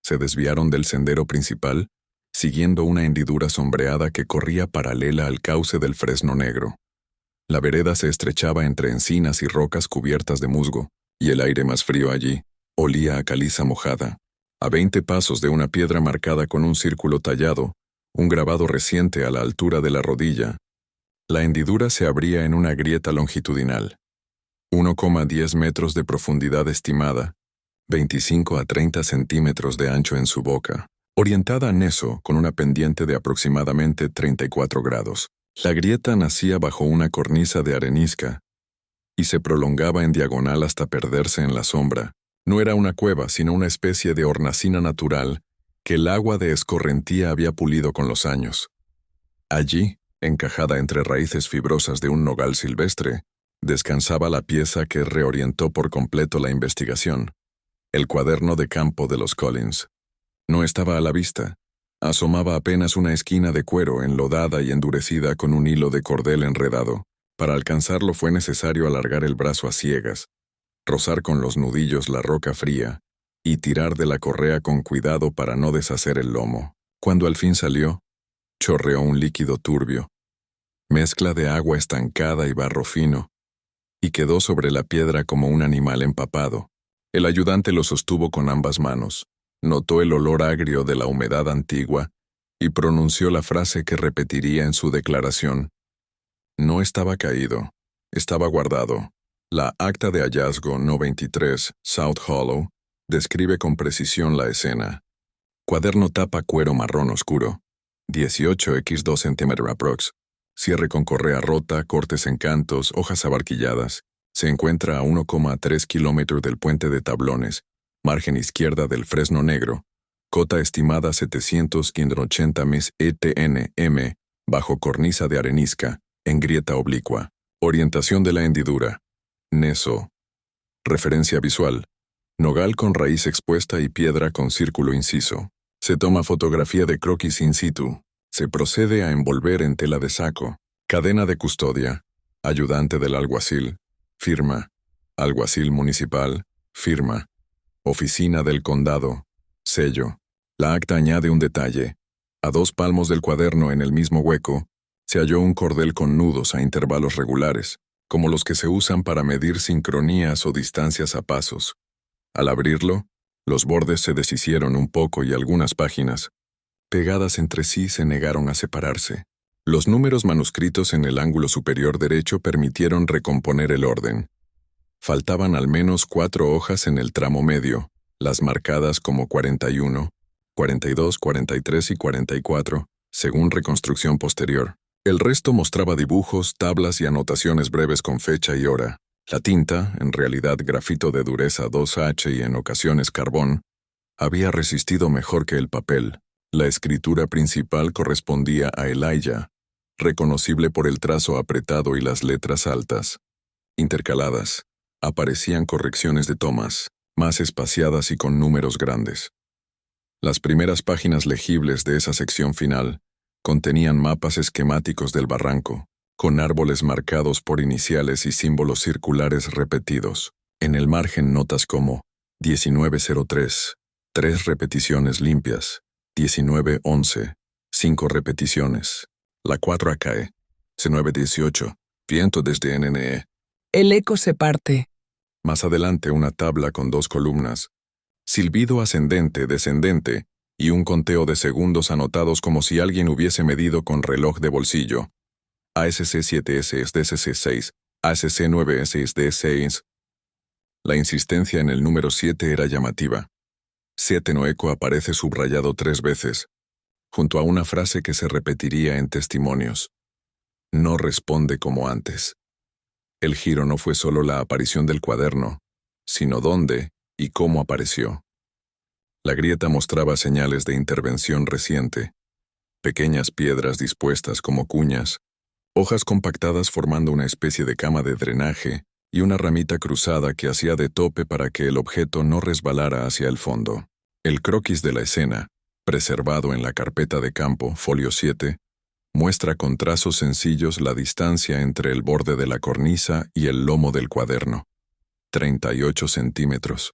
se desviaron del sendero principal, siguiendo una hendidura sombreada que corría paralela al cauce del Fresno Negro. La vereda se estrechaba entre encinas y rocas cubiertas de musgo, y el aire más frío allí olía a caliza mojada. A 20 pasos de una piedra marcada con un círculo tallado, un grabado reciente a la altura de la rodilla, la hendidura se abría en una grieta longitudinal. 1,10 metros de profundidad estimada, 25 a 30 centímetros de ancho en su boca, orientada a Neso con una pendiente de aproximadamente 34 grados. La grieta nacía bajo una cornisa de arenisca y se prolongaba en diagonal hasta perderse en la sombra. No era una cueva, sino una especie de hornacina natural que el agua de escorrentía había pulido con los años. Allí, encajada entre raíces fibrosas de un nogal silvestre, descansaba la pieza que reorientó por completo la investigación, el cuaderno de campo de los Collins. No estaba a la vista. Asomaba apenas una esquina de cuero enlodada y endurecida con un hilo de cordel enredado. Para alcanzarlo fue necesario alargar el brazo a ciegas, rozar con los nudillos la roca fría y tirar de la correa con cuidado para no deshacer el lomo. Cuando al fin salió, chorreó un líquido turbio, mezcla de agua estancada y barro fino, y quedó sobre la piedra como un animal empapado. El ayudante lo sostuvo con ambas manos, notó el olor agrio de la humedad antigua y pronunció la frase que repetiría en su declaración. No estaba caído, estaba guardado. La acta de hallazgo No. 23, South Hollow, describe con precisión la escena. Cuaderno tapa cuero marrón oscuro, 18x2 cm aprox. Cierre con correa rota, cortes en cantos, hojas abarquilladas. Se encuentra a 1,3 kilómetros del puente de tablones, margen izquierda del fresno negro. Cota estimada 780 mis ETNM, bajo cornisa de arenisca, en grieta oblicua. Orientación de la hendidura. Neso. Referencia visual. Nogal con raíz expuesta y piedra con círculo inciso. Se toma fotografía de croquis in situ. Se procede a envolver en tela de saco. Cadena de custodia. Ayudante del alguacil. Firma. Alguacil municipal. Firma. Oficina del condado. Sello. La acta añade un detalle. A 2 palmos del cuaderno en el mismo hueco, se halló un cordel con nudos a intervalos regulares, como los que se usan para medir sincronías o distancias a pasos. Al abrirlo, los bordes se deshicieron un poco y algunas páginas, pegadas entre sí, se negaron a separarse. Los números manuscritos en el ángulo superior derecho permitieron recomponer el orden. Faltaban al menos 4 hojas en el tramo medio, las marcadas como 41, 42, 43 y 44, según reconstrucción posterior. El resto mostraba dibujos, tablas y anotaciones breves con fecha y hora. La tinta, en realidad grafito de dureza 2H y en ocasiones carbón, había resistido mejor que el papel. La escritura principal correspondía a Elijah, reconocible por el trazo apretado y las letras altas. Intercaladas, aparecían correcciones de Thomas, más espaciadas y con números grandes. Las primeras páginas legibles de esa sección final contenían mapas esquemáticos del barranco, con árboles marcados por iniciales y símbolos circulares repetidos. En el margen notas como 1903, 3 repeticiones limpias, 1911, 5 repeticiones. La 4 cae. C918, viento desde NNE. El eco se parte. Más adelante una tabla con 2 columnas. Silbido ascendente, descendente, y un conteo de segundos anotados como si alguien hubiese medido con reloj de bolsillo. ASC 7S es DSC 6, ASC 9S es D6. La insistencia en el número 7 era llamativa. 7 noeco aparece subrayado 3 veces, junto a una frase que se repetiría en testimonios. No responde como antes. El giro no fue solo la aparición del cuaderno, sino dónde y cómo apareció. La grieta mostraba señales de intervención reciente, pequeñas piedras dispuestas como cuñas, hojas compactadas formando una especie de cama de drenaje y una ramita cruzada que hacía de tope para que el objeto no resbalara hacia el fondo. El croquis de la escena, preservado en la carpeta de campo, folio 7, muestra con trazos sencillos la distancia entre el borde de la cornisa y el lomo del cuaderno. 38 centímetros.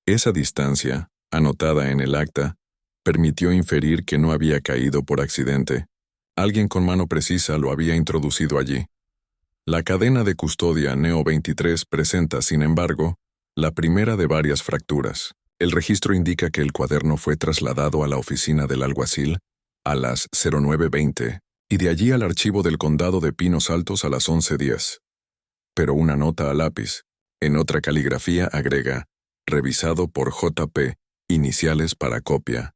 Esa distancia, anotada en el acta, permitió inferir que no había caído por accidente. Alguien con mano precisa lo había introducido allí. La cadena de custodia NEO 23 presenta, sin embargo, la primera de varias fracturas. El registro indica que el cuaderno fue trasladado a la oficina del alguacil a las 09:20 y de allí al archivo del condado de Pinos Altos a las 11:10. pero una nota a lápiz. En otra caligrafía agrega, revisado por JP, iniciales para copia.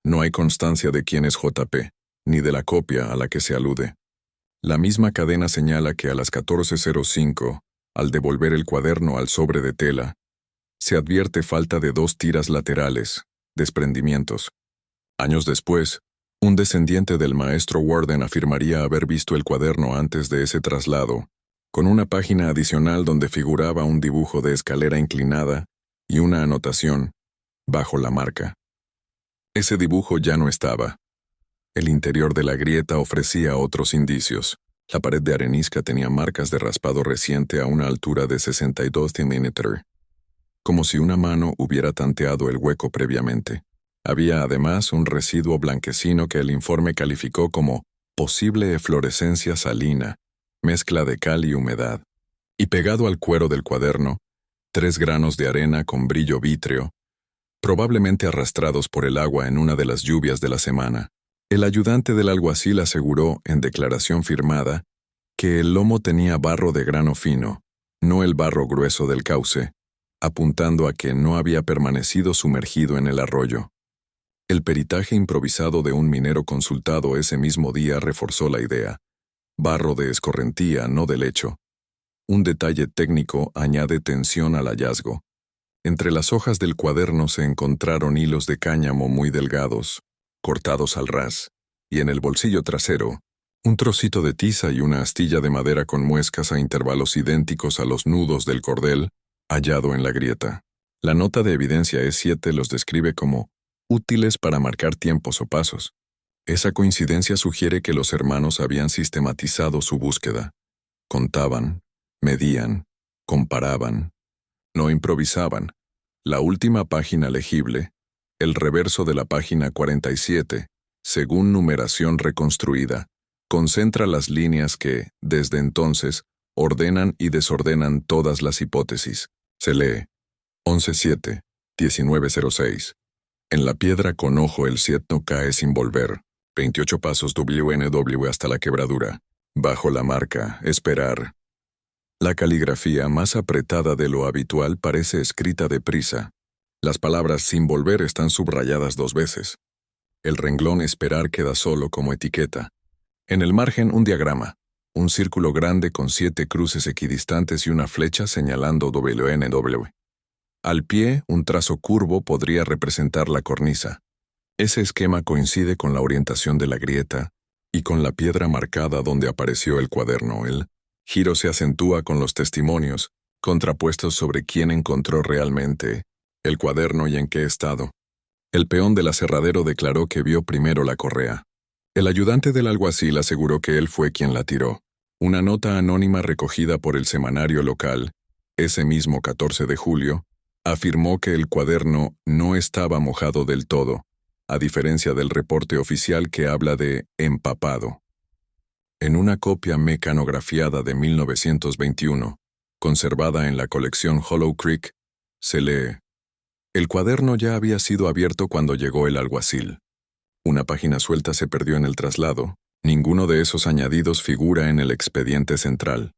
No hay constancia de quién es JP, ni de la copia a la que se alude. La misma cadena señala que a las 14:05, al devolver el cuaderno al sobre de tela, se advierte falta de 2 tiras laterales, desprendimientos. Años después, un descendiente del maestro Warden afirmaría haber visto el cuaderno antes de ese traslado, con una página adicional donde figuraba un dibujo de escalera inclinada y una anotación, bajo la marca. Ese dibujo ya no estaba. El interior de la grieta ofrecía otros indicios. La pared de arenisca tenía marcas de raspado reciente a una altura de 62 mm, como si una mano hubiera tanteado el hueco previamente. Había además un residuo blanquecino que el informe calificó como posible eflorescencia salina, mezcla de cal y humedad. Y pegado al cuero del cuaderno, 3 granos de arena con brillo vítreo, probablemente arrastrados por el agua en una de las lluvias de la semana. El ayudante del alguacil aseguró, en declaración firmada, que el lomo tenía barro de grano fino, no el barro grueso del cauce, apuntando a que no había permanecido sumergido en el arroyo. El peritaje improvisado de un minero consultado ese mismo día reforzó la idea. Barro de escorrentía, no de lecho. Un detalle técnico añade tensión al hallazgo. Entre las hojas del cuaderno se encontraron hilos de cáñamo muy delgados, cortados al ras, y en el bolsillo trasero, un trocito de tiza y una astilla de madera con muescas a intervalos idénticos a los nudos del cordel, hallado en la grieta. La nota de evidencia E7 los describe como útiles para marcar tiempos o pasos. Esa coincidencia sugiere que los hermanos habían sistematizado su búsqueda. Contaban, medían, comparaban. No improvisaban. La última página legible, el reverso de la página 47, según numeración reconstruida, concentra las líneas que, desde entonces, ordenan y desordenan todas las hipótesis. Se lee 11-7, 19-06. En la piedra con ojo el sietno cae sin volver. 28 pasos WNW hasta la quebradura. Bajo la marca, esperar. La caligrafía más apretada de lo habitual parece escrita deprisa. Las palabras sin volver están subrayadas 2 veces. El renglón esperar queda solo como etiqueta. En el margen un diagrama. Un círculo grande con 7 cruces equidistantes y una flecha señalando WNW. Al pie, un trazo curvo podría representar la cornisa. Ese esquema coincide con la orientación de la grieta y con la piedra marcada donde apareció el cuaderno. El giro se acentúa con los testimonios, contrapuestos sobre quién encontró realmente el cuaderno y en qué estado. El peón del aserradero declaró que vio primero la correa. El ayudante del alguacil aseguró que él fue quien la tiró. Una nota anónima recogida por el semanario local, ese mismo 14 de julio, afirmó que el cuaderno no estaba mojado del todo, a diferencia del reporte oficial que habla de empapado. En una copia mecanografiada de 1921, conservada en la colección Hollow Creek, se lee: el cuaderno ya había sido abierto cuando llegó el alguacil. Una página suelta se perdió en el traslado. Ninguno de esos añadidos figura en el expediente central.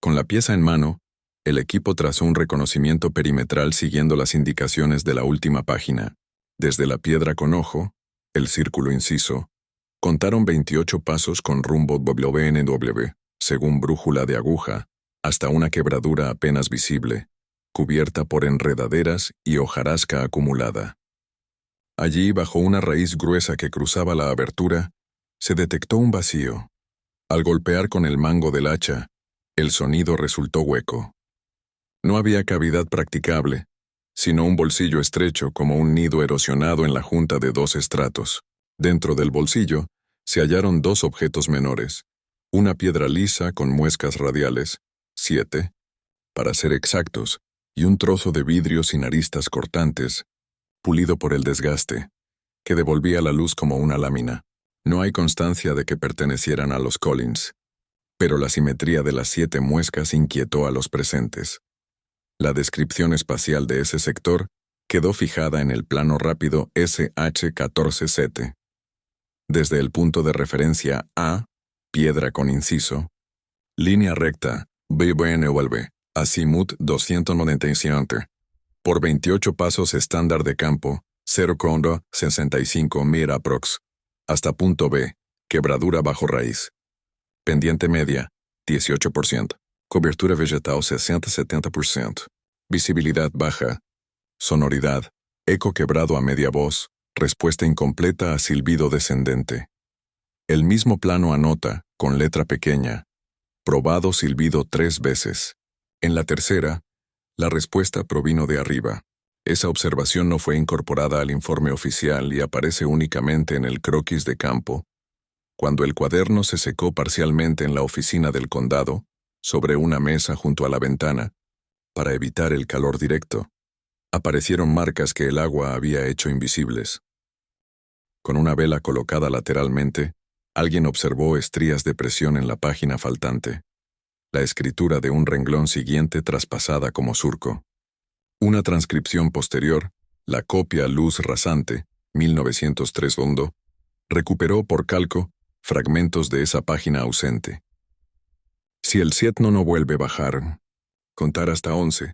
Con la pieza en mano, el equipo trazó un reconocimiento perimetral siguiendo las indicaciones de la última página. Desde la piedra con ojo, el círculo inciso, contaron 28 pasos con rumbo WNW, según brújula de aguja, hasta una quebradura apenas visible, cubierta por enredaderas y hojarasca acumulada. Allí, bajo una raíz gruesa que cruzaba la abertura, se detectó un vacío. Al golpear con el mango del hacha, el sonido resultó hueco. No había cavidad practicable, sino un bolsillo estrecho como un nido erosionado en la junta de 2 estratos. Dentro del bolsillo se hallaron 2 objetos menores, una piedra lisa con muescas radiales, 7, para ser exactos, y un trozo de vidrio sin aristas cortantes, pulido por el desgaste, que devolvía la luz como una lámina. No hay constancia de que pertenecieran a los Collins, pero la simetría de las 7 muescas inquietó a los presentes. La descripción espacial de ese sector quedó fijada en el plano rápido SH14-7. Desde el punto de referencia A, piedra con inciso, línea recta, BBN vuelve. Azimut 295. Por 28 pasos estándar de campo, 0,65 mira aprox. Hasta punto B, quebradura bajo raíz. Pendiente media, 18%. Cobertura vegetal 60-70%. Visibilidad baja. Sonoridad, eco quebrado a media voz, respuesta incompleta a silbido descendente. El mismo plano anota, con letra pequeña, probado silbido 3 veces. En la tercera, la respuesta provino de arriba. Esa observación no fue incorporada al informe oficial y aparece únicamente en el croquis de campo. Cuando el cuaderno se secó parcialmente en la oficina del condado, sobre una mesa junto a la ventana, para evitar el calor directo, aparecieron marcas que el agua había hecho invisibles. Con una vela colocada lateralmente, alguien observó estrías de presión en la página faltante. La escritura de un renglón siguiente traspasada como surco. Una transcripción posterior, la copia luz rasante, 1903 fondo, recuperó por calco fragmentos de esa página ausente. Si el sietno no vuelve a bajar, contar hasta 11.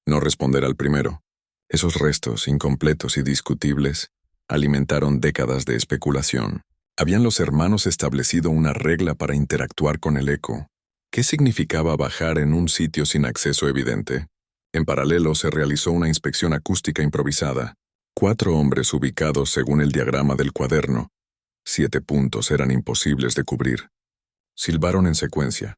No responder al primero. Esos restos, incompletos y discutibles, alimentaron décadas de especulación. ¿Habían los hermanos establecido una regla para interactuar con el eco? ¿Qué significaba bajar en un sitio sin acceso evidente? En paralelo se realizó una inspección acústica improvisada. 4 hombres ubicados según el diagrama del cuaderno. 7 puntos eran imposibles de cubrir. Silbaron en secuencia.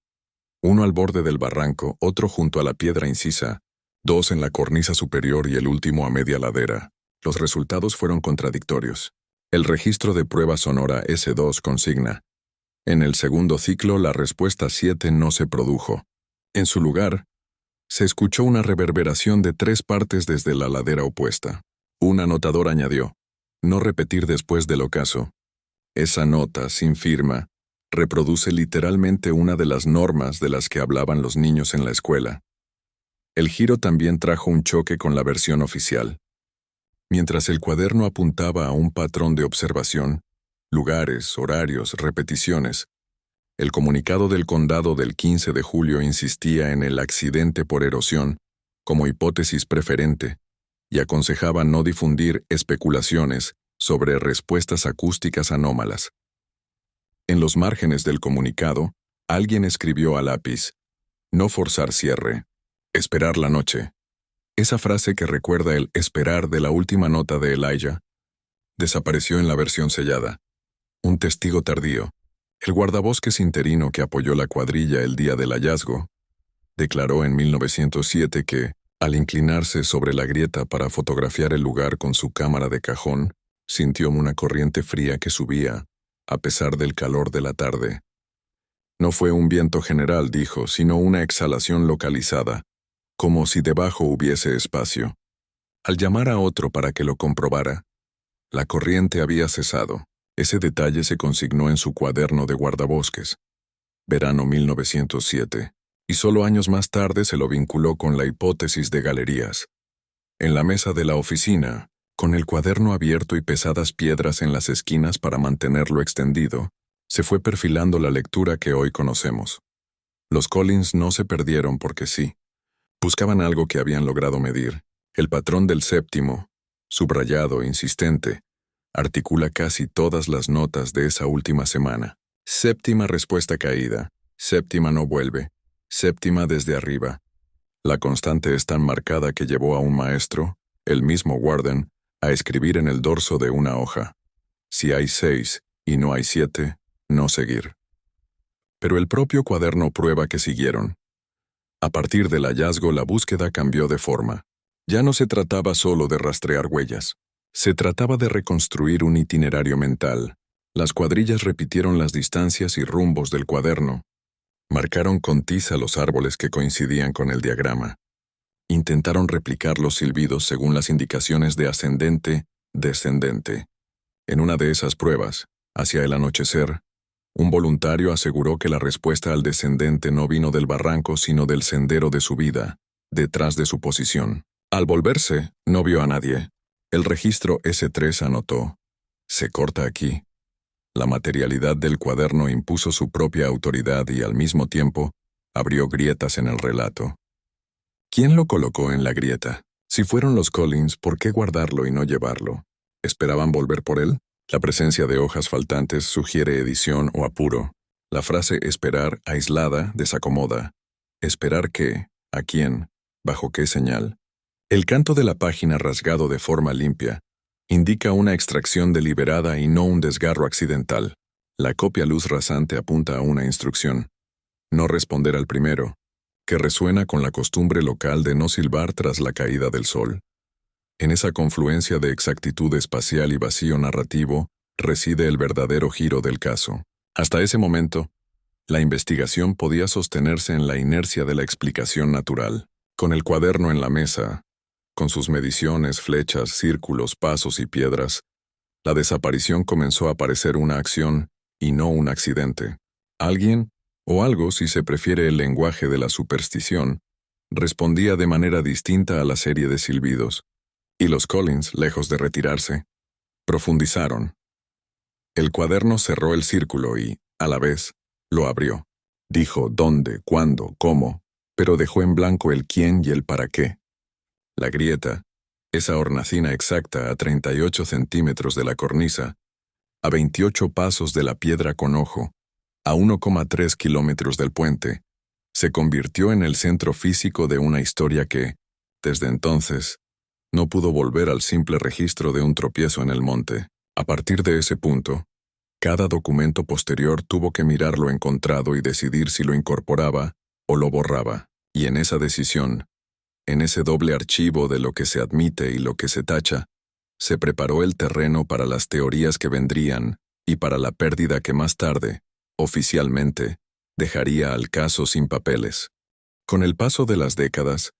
Uno al borde del barranco, otro junto a la piedra incisa, 2 en la cornisa superior y el último a media ladera. Los resultados fueron contradictorios. El registro de prueba sonora S2 consigna: en el segundo ciclo la respuesta 7 no se produjo. En su lugar, se escuchó una reverberación de 3 partes desde la ladera opuesta. Un anotador añadió: no repetir después del ocaso. Esa nota, sin firma, reproduce literalmente una de las normas de las que hablaban los niños en la escuela. El giro también trajo un choque con la versión oficial. Mientras el cuaderno apuntaba a un patrón de observación, lugares, horarios, repeticiones, el comunicado del condado del 15 de julio insistía en el accidente por erosión como hipótesis preferente y aconsejaba no difundir especulaciones sobre respuestas acústicas anómalas. En los márgenes del comunicado, alguien escribió a lápiz: no forzar cierre, esperar la noche. Esa frase que recuerda el esperar de la última nota de Elijah desapareció en la versión sellada. Un testigo tardío, el guardabosques interino que apoyó la cuadrilla el día del hallazgo, declaró en 1907 que, al inclinarse sobre la grieta para fotografiar el lugar con su cámara de cajón, sintió una corriente fría que subía, a pesar del calor de la tarde. No fue un viento general, dijo, sino una exhalación localizada, como si debajo hubiese espacio. Al llamar a otro para que lo comprobara, la corriente había cesado. Ese detalle se consignó en su cuaderno de guardabosques. Verano 1907. Y solo años más tarde se lo vinculó con la hipótesis de galerías. En la mesa de la oficina, con el cuaderno abierto y pesadas piedras en las esquinas para mantenerlo extendido, se fue perfilando la lectura que hoy conocemos. Los Collins no se perdieron porque sí. Buscaban algo que habían logrado medir. El patrón del séptimo, subrayado, insistente, articula casi todas las notas de esa última semana. Séptima respuesta caída, séptima no vuelve, séptima desde arriba. La constante es tan marcada que llevó a un maestro, el mismo Warden, a escribir en el dorso de una hoja: si hay 6 y no hay 7, no seguir. Pero el propio cuaderno prueba que siguieron. A partir del hallazgo, la búsqueda cambió de forma. Ya no se trataba solo de rastrear huellas. Se trataba de reconstruir un itinerario mental. Las cuadrillas repitieron las distancias y rumbos del cuaderno. Marcaron con tiza los árboles que coincidían con el diagrama. Intentaron replicar los silbidos según las indicaciones de ascendente, descendente. En una de esas pruebas, hacia el anochecer, un voluntario aseguró que la respuesta al descendente no vino del barranco sino del sendero de subida, detrás de su posición. Al volverse, no vio a nadie. El registro S3 anotó: se corta aquí. La materialidad del cuaderno impuso su propia autoridad y, al mismo tiempo, abrió grietas en el relato. ¿Quién lo colocó en la grieta? Si fueron los Collins, ¿por qué guardarlo y no llevarlo? ¿Esperaban volver por él? La presencia de hojas faltantes sugiere edición o apuro. La frase esperar aislada desacomoda. ¿Esperar qué? ¿A quién? ¿Bajo qué señal? El canto de la página rasgado de forma limpia indica una extracción deliberada y no un desgarro accidental. La copia luz rasante apunta a una instrucción. No responder al primero, que resuena con la costumbre local de no silbar tras la caída del sol. En esa confluencia de exactitud espacial y vacío narrativo reside el verdadero giro del caso. Hasta ese momento, la investigación podía sostenerse en la inercia de la explicación natural. Con el cuaderno en la mesa, con sus mediciones, flechas, círculos, pasos y piedras, la desaparición comenzó a parecer una acción y no un accidente. Alguien, o algo si se prefiere el lenguaje de la superstición, respondía de manera distinta a la serie de silbidos, y los Collins, lejos de retirarse, profundizaron. El cuaderno cerró el círculo y, a la vez, lo abrió. Dijo dónde, cuándo, cómo, pero dejó en blanco el quién y el para qué. La grieta, esa hornacina exacta a 38 centímetros de la cornisa, a 28 pasos de la piedra con ojo, a 1,3 kilómetros del puente, se convirtió en el centro físico de una historia que, desde entonces, no pudo volver al simple registro de un tropiezo en el monte. A partir de ese punto, cada documento posterior tuvo que mirar lo encontrado y decidir si lo incorporaba o lo borraba, y en esa decisión, en ese doble archivo de lo que se admite y lo que se tacha, se preparó el terreno para las teorías que vendrían y para la pérdida que más tarde, oficialmente, dejaría al caso sin papeles. Con el paso de las décadas,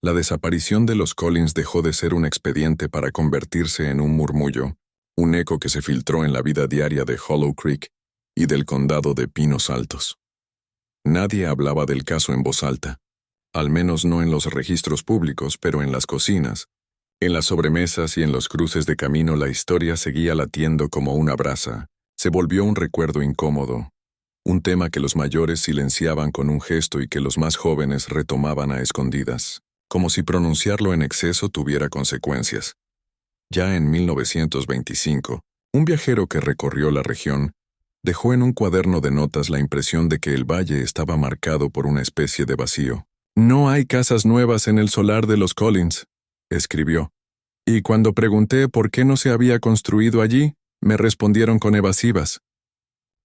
la desaparición de los Collins dejó de ser un expediente para convertirse en un murmullo, un eco que se filtró en la vida diaria de Hollow Creek y del condado de Pinos Altos. Nadie hablaba del caso en voz alta, al menos no en los registros públicos, pero en las cocinas, en las sobremesas y en los cruces de camino la historia seguía latiendo como una brasa. Se volvió un recuerdo incómodo, un tema que los mayores silenciaban con un gesto y que los más jóvenes retomaban a escondidas, como si pronunciarlo en exceso tuviera consecuencias. Ya en 1925, un viajero que recorrió la región dejó en un cuaderno de notas la impresión de que el valle estaba marcado por una especie de vacío. «No hay casas nuevas en el solar de los Collins», escribió, y cuando pregunté por qué no se había construido allí, me respondieron con evasivas.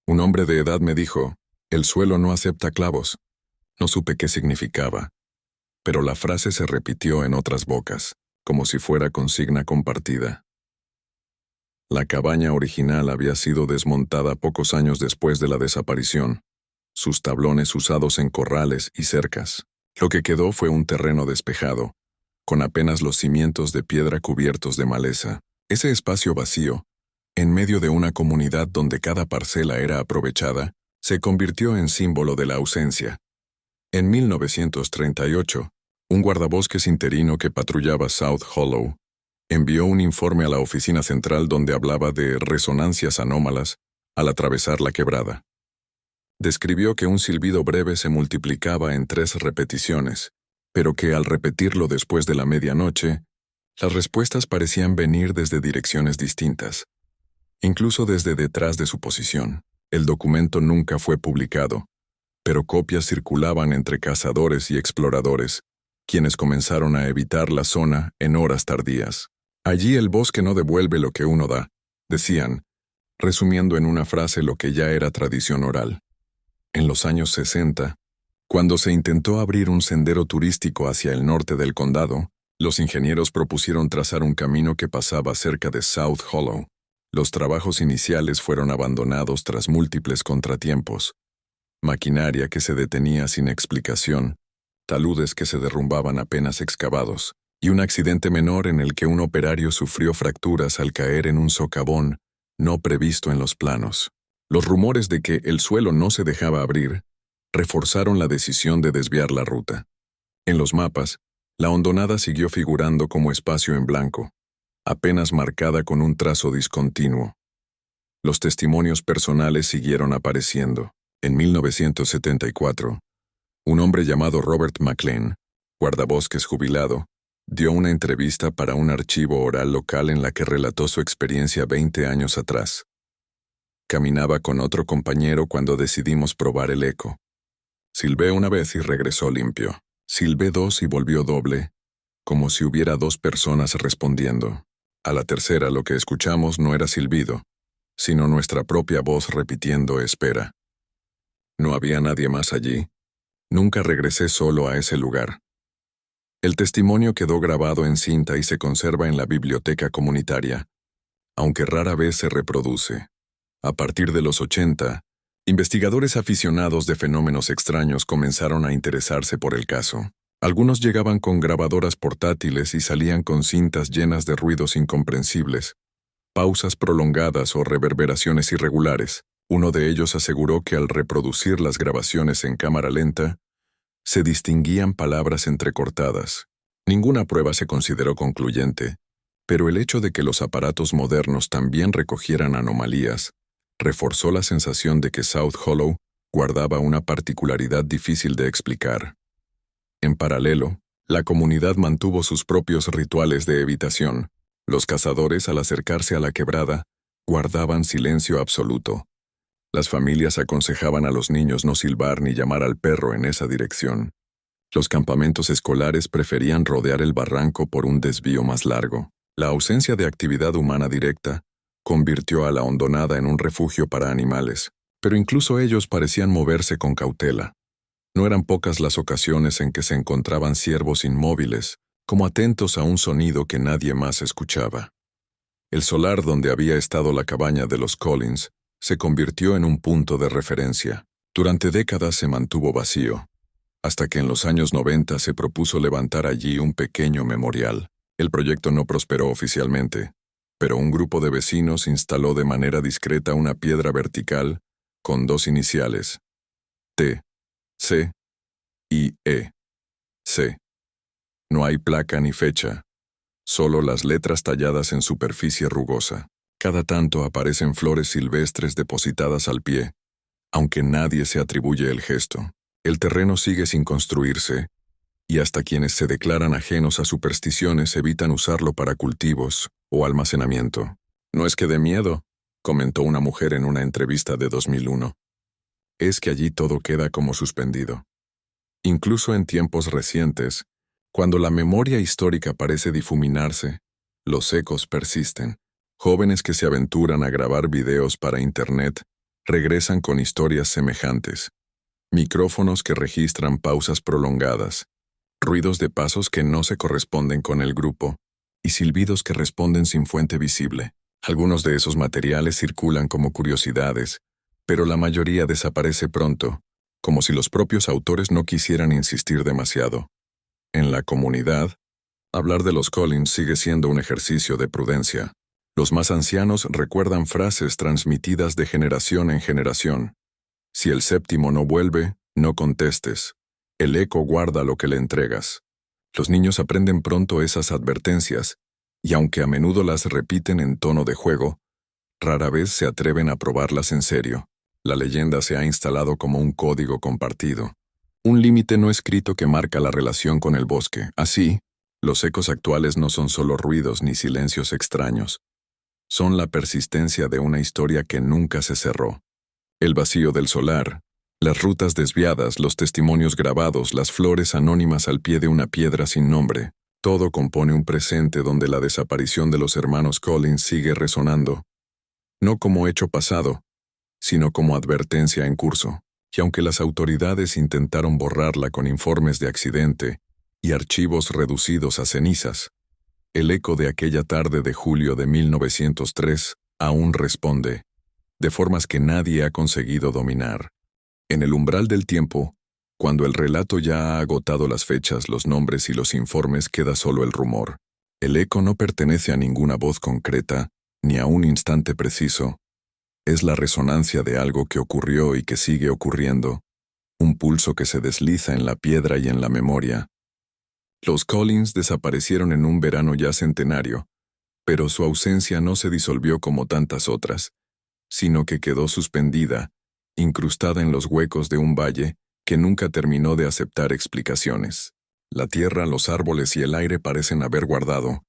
Un hombre de edad me dijo, «El suelo no acepta clavos». No supe qué significaba, pero la frase se repitió en otras bocas, como si fuera consigna compartida. La cabaña original había sido desmontada pocos años después de la desaparición, sus tablones usados en corrales y cercas. Lo que quedó fue un terreno despejado, con apenas los cimientos de piedra cubiertos de maleza. Ese espacio vacío, en medio de una comunidad donde cada parcela era aprovechada, se convirtió en símbolo de la ausencia. En 1938, un guardabosques interino que patrullaba South Hollow envió un informe a la oficina central donde hablaba de resonancias anómalas al atravesar la quebrada. Describió que un silbido breve se multiplicaba en 3 repeticiones, pero que al repetirlo después de la medianoche, las respuestas parecían venir desde direcciones distintas, incluso desde detrás de su posición. El documento nunca fue publicado, pero copias circulaban entre cazadores y exploradores, quienes comenzaron a evitar la zona en horas tardías. Allí el bosque no devuelve lo que uno da, decían, resumiendo en una frase lo que ya era tradición oral. En los años 60, cuando se intentó abrir un sendero turístico hacia el norte del condado, los ingenieros propusieron trazar un camino que pasaba cerca de South Hollow. Los trabajos iniciales fueron abandonados tras múltiples contratiempos. Maquinaria que se detenía sin explicación, taludes que se derrumbaban apenas excavados, y un accidente menor en el que un operario sufrió fracturas al caer en un socavón no previsto en los planos. Los rumores de que el suelo no se dejaba abrir reforzaron la decisión de desviar la ruta. En los mapas, la hondonada siguió figurando como espacio en blanco, apenas marcada con un trazo discontinuo. Los testimonios personales siguieron apareciendo. En 1974, Un hombre llamado Robert McLean, guardabosques jubilado, dio una entrevista para un archivo oral local en la que relató su experiencia 20 años atrás. Caminaba con otro compañero cuando decidimos probar el eco. Silbé una vez y regresó limpio. Silbé dos y volvió doble, como si hubiera dos personas respondiendo. A la tercera lo que escuchamos no era silbido, sino nuestra propia voz repitiendo espera. No había nadie más allí. Nunca regresé solo a ese lugar. El testimonio quedó grabado en cinta y se conserva en la biblioteca comunitaria, aunque rara vez se reproduce. A partir de los 80, investigadores aficionados de fenómenos extraños comenzaron a interesarse por el caso. Algunos llegaban con grabadoras portátiles y salían con cintas llenas de ruidos incomprensibles, pausas prolongadas o reverberaciones irregulares. Uno de ellos aseguró que al reproducir las grabaciones en cámara lenta, se distinguían palabras entrecortadas. Ninguna prueba se consideró concluyente, pero el hecho de que los aparatos modernos también recogieran anomalías reforzó la sensación de que South Hollow guardaba una particularidad difícil de explicar. En paralelo, la comunidad mantuvo sus propios rituales de evitación. Los cazadores, al acercarse a la quebrada, guardaban silencio absoluto. Las familias aconsejaban a los niños no silbar ni llamar al perro en esa dirección. Los campamentos escolares preferían rodear el barranco por un desvío más largo. La ausencia de actividad humana directa convirtió a la hondonada en un refugio para animales, pero incluso ellos parecían moverse con cautela. No eran pocas las ocasiones en que se encontraban ciervos inmóviles, como atentos a un sonido que nadie más escuchaba. El solar donde había estado la cabaña de los Collins se convirtió en un punto de referencia. Durante décadas se mantuvo vacío, hasta que en los años 90 se propuso levantar allí un pequeño memorial. El proyecto no prosperó oficialmente, pero un grupo de vecinos instaló de manera discreta una piedra vertical con dos iniciales, T, C y E. C. No hay placa ni fecha, solo las letras talladas en superficie rugosa. Cada tanto aparecen flores silvestres depositadas al pie, aunque nadie se atribuye el gesto. El terreno sigue sin construirse, y hasta quienes se declaran ajenos a supersticiones evitan usarlo para cultivos o almacenamiento. No es que dé miedo, comentó una mujer en una entrevista de 2001. Es que allí todo queda como suspendido. Incluso en tiempos recientes, cuando la memoria histórica parece difuminarse, los ecos persisten. Jóvenes que se aventuran a grabar videos para Internet regresan con historias semejantes. Micrófonos que registran pausas prolongadas, ruidos de pasos que no se corresponden con el grupo, y silbidos que responden sin fuente visible. Algunos de esos materiales circulan como curiosidades, pero la mayoría desaparece pronto, como si los propios autores no quisieran insistir demasiado. En la comunidad, hablar de los Collins sigue siendo un ejercicio de prudencia. Los más ancianos recuerdan frases transmitidas de generación en generación. Si el séptimo no vuelve, no contestes. El eco guarda lo que le entregas. Los niños aprenden pronto esas advertencias, y aunque a menudo las repiten en tono de juego, rara vez se atreven a probarlas en serio. La leyenda se ha instalado como un código compartido, un límite no escrito que marca la relación con el bosque. Así, los ecos actuales no son solo ruidos ni silencios extraños. Son la persistencia de una historia que nunca se cerró. El vacío del solar, las rutas desviadas, los testimonios grabados, las flores anónimas al pie de una piedra sin nombre, todo compone un presente donde la desaparición de los hermanos Collins sigue resonando, no como hecho pasado, sino como advertencia en curso. Y aunque las autoridades intentaron borrarla con informes de accidente y archivos reducidos a cenizas, el eco de aquella tarde de julio de 1903 aún responde, de formas que nadie ha conseguido dominar. En el umbral del tiempo, cuando el relato ya ha agotado las fechas, los nombres y los informes, queda solo el rumor. El eco no pertenece a ninguna voz concreta, ni a un instante preciso. Es la resonancia de algo que ocurrió y que sigue ocurriendo, un pulso que se desliza en la piedra y en la memoria. Los Collins desaparecieron en un verano ya centenario, pero su ausencia no se disolvió como tantas otras, sino que quedó suspendida, incrustada en los huecos de un valle que nunca terminó de aceptar explicaciones. La tierra, los árboles y el aire parecen haber guardado,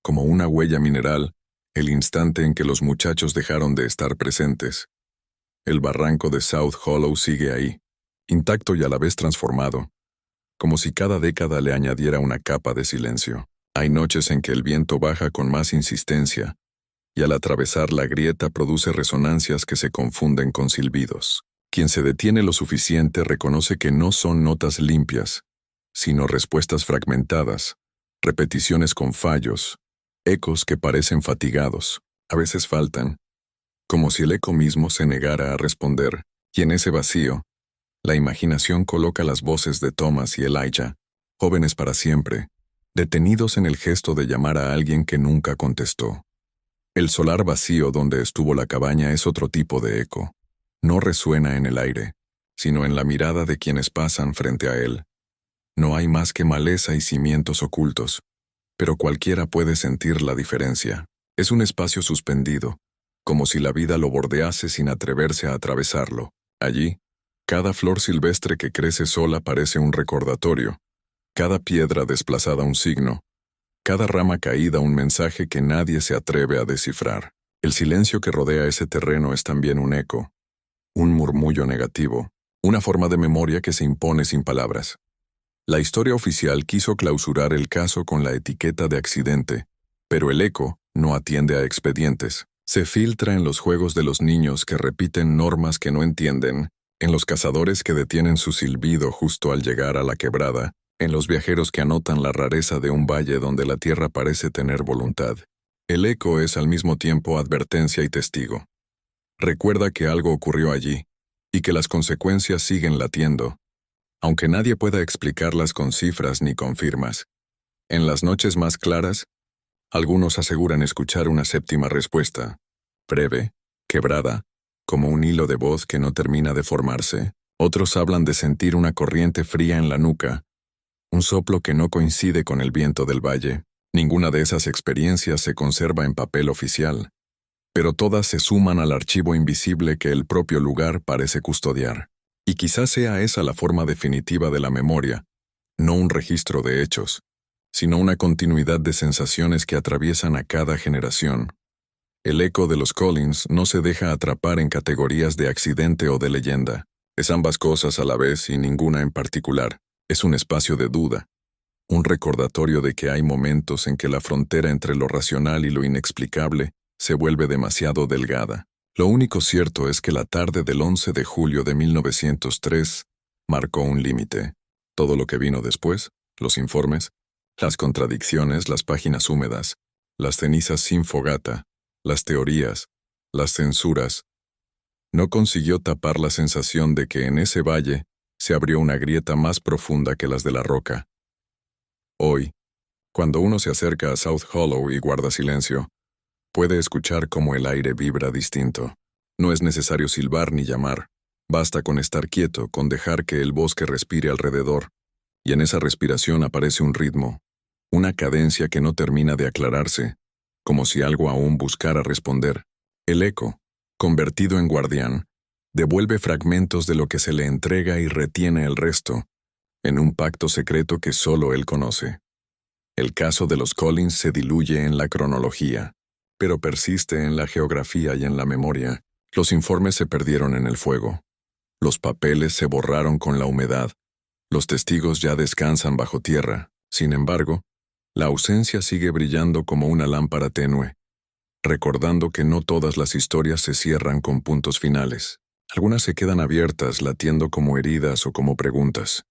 como una huella mineral, el instante en que los muchachos dejaron de estar presentes. El barranco de South Hollow sigue ahí, intacto y a la vez transformado, como si cada década le añadiera una capa de silencio. Hay noches en que el viento baja con más insistencia, y al atravesar la grieta produce resonancias que se confunden con silbidos. Quien se detiene lo suficiente reconoce que no son notas limpias, sino respuestas fragmentadas, repeticiones con fallos, ecos que parecen fatigados. A veces faltan, como si el eco mismo se negara a responder, y en ese vacío, la imaginación coloca las voces de Thomas y Elijah, jóvenes para siempre, detenidos en el gesto de llamar a alguien que nunca contestó. El solar vacío donde estuvo la cabaña es otro tipo de eco. No resuena en el aire, sino en la mirada de quienes pasan frente a él. No hay más que maleza y cimientos ocultos, pero cualquiera puede sentir la diferencia. Es un espacio suspendido, como si la vida lo bordease sin atreverse a atravesarlo. Allí, cada flor silvestre que crece sola parece un recordatorio, cada piedra desplazada un signo, cada rama caída un mensaje que nadie se atreve a descifrar. El silencio que rodea ese terreno es también un eco, un murmullo negativo, una forma de memoria que se impone sin palabras. La historia oficial quiso clausurar el caso con la etiqueta de accidente, pero el eco no atiende a expedientes. Se filtra en los juegos de los niños que repiten normas que no entienden, en los cazadores que detienen su silbido justo al llegar a la quebrada, en los viajeros que anotan la rareza de un valle donde la tierra parece tener voluntad. El eco es al mismo tiempo advertencia y testigo. Recuerda que algo ocurrió allí, y que las consecuencias siguen latiendo, aunque nadie pueda explicarlas con cifras ni con firmas. En las noches más claras, algunos aseguran escuchar una séptima respuesta, breve, quebrada, como un hilo de voz que no termina de formarse. Otros hablan de sentir una corriente fría en la nuca, un soplo que no coincide con el viento del valle. Ninguna de esas experiencias se conserva en papel oficial, pero todas se suman al archivo invisible que el propio lugar parece custodiar. Y quizás sea esa la forma definitiva de la memoria, no un registro de hechos, sino una continuidad de sensaciones que atraviesan a cada generación. El eco de los Collins no se deja atrapar en categorías de accidente o de leyenda. Es ambas cosas a la vez y ninguna en particular. Es un espacio de duda, un recordatorio de que hay momentos en que la frontera entre lo racional y lo inexplicable se vuelve demasiado delgada. Lo único cierto es que la tarde del 11 de julio de 1903 marcó un límite. Todo lo que vino después, los informes, las contradicciones, las páginas húmedas, las cenizas sin fogata, las teorías, las censuras, no consiguió tapar la sensación de que en ese valle se abrió una grieta más profunda que las de la roca. Hoy, cuando uno se acerca a South Hollow y guarda silencio, puede escuchar cómo el aire vibra distinto. No es necesario silbar ni llamar. Basta con estar quieto, con dejar que el bosque respire alrededor. Y en esa respiración aparece un ritmo, una cadencia que no termina de aclararse, como si algo aún buscara responder. El eco, convertido en guardián, devuelve fragmentos de lo que se le entrega y retiene el resto, en un pacto secreto que solo él conoce. El caso de los Collins se diluye en la cronología, pero persiste en la geografía y en la memoria. Los informes se perdieron en el fuego. Los papeles se borraron con la humedad. Los testigos ya descansan bajo tierra. Sin embargo, la ausencia sigue brillando como una lámpara tenue, recordando que no todas las historias se cierran con puntos finales. Algunas se quedan abiertas, latiendo como heridas o como preguntas.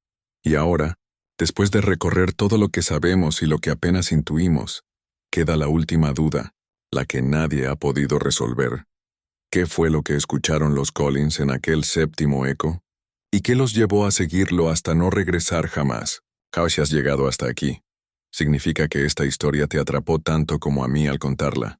Y ahora, después de recorrer todo lo que sabemos y lo que apenas intuimos, queda la última duda, la que nadie ha podido resolver. ¿Qué fue lo que escucharon los Collins en aquel séptimo eco? ¿Y qué los llevó a seguirlo hasta no regresar jamás? Si has llegado hasta aquí, significa que esta historia te atrapó tanto como a mí al contarla.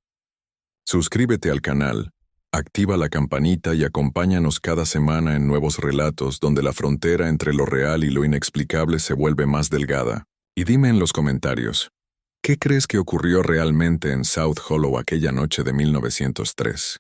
Suscríbete al canal, activa la campanita y acompáñanos cada semana en nuevos relatos donde la frontera entre lo real y lo inexplicable se vuelve más delgada. Y dime en los comentarios, ¿qué crees que ocurrió realmente en South Hollow aquella noche de 1903?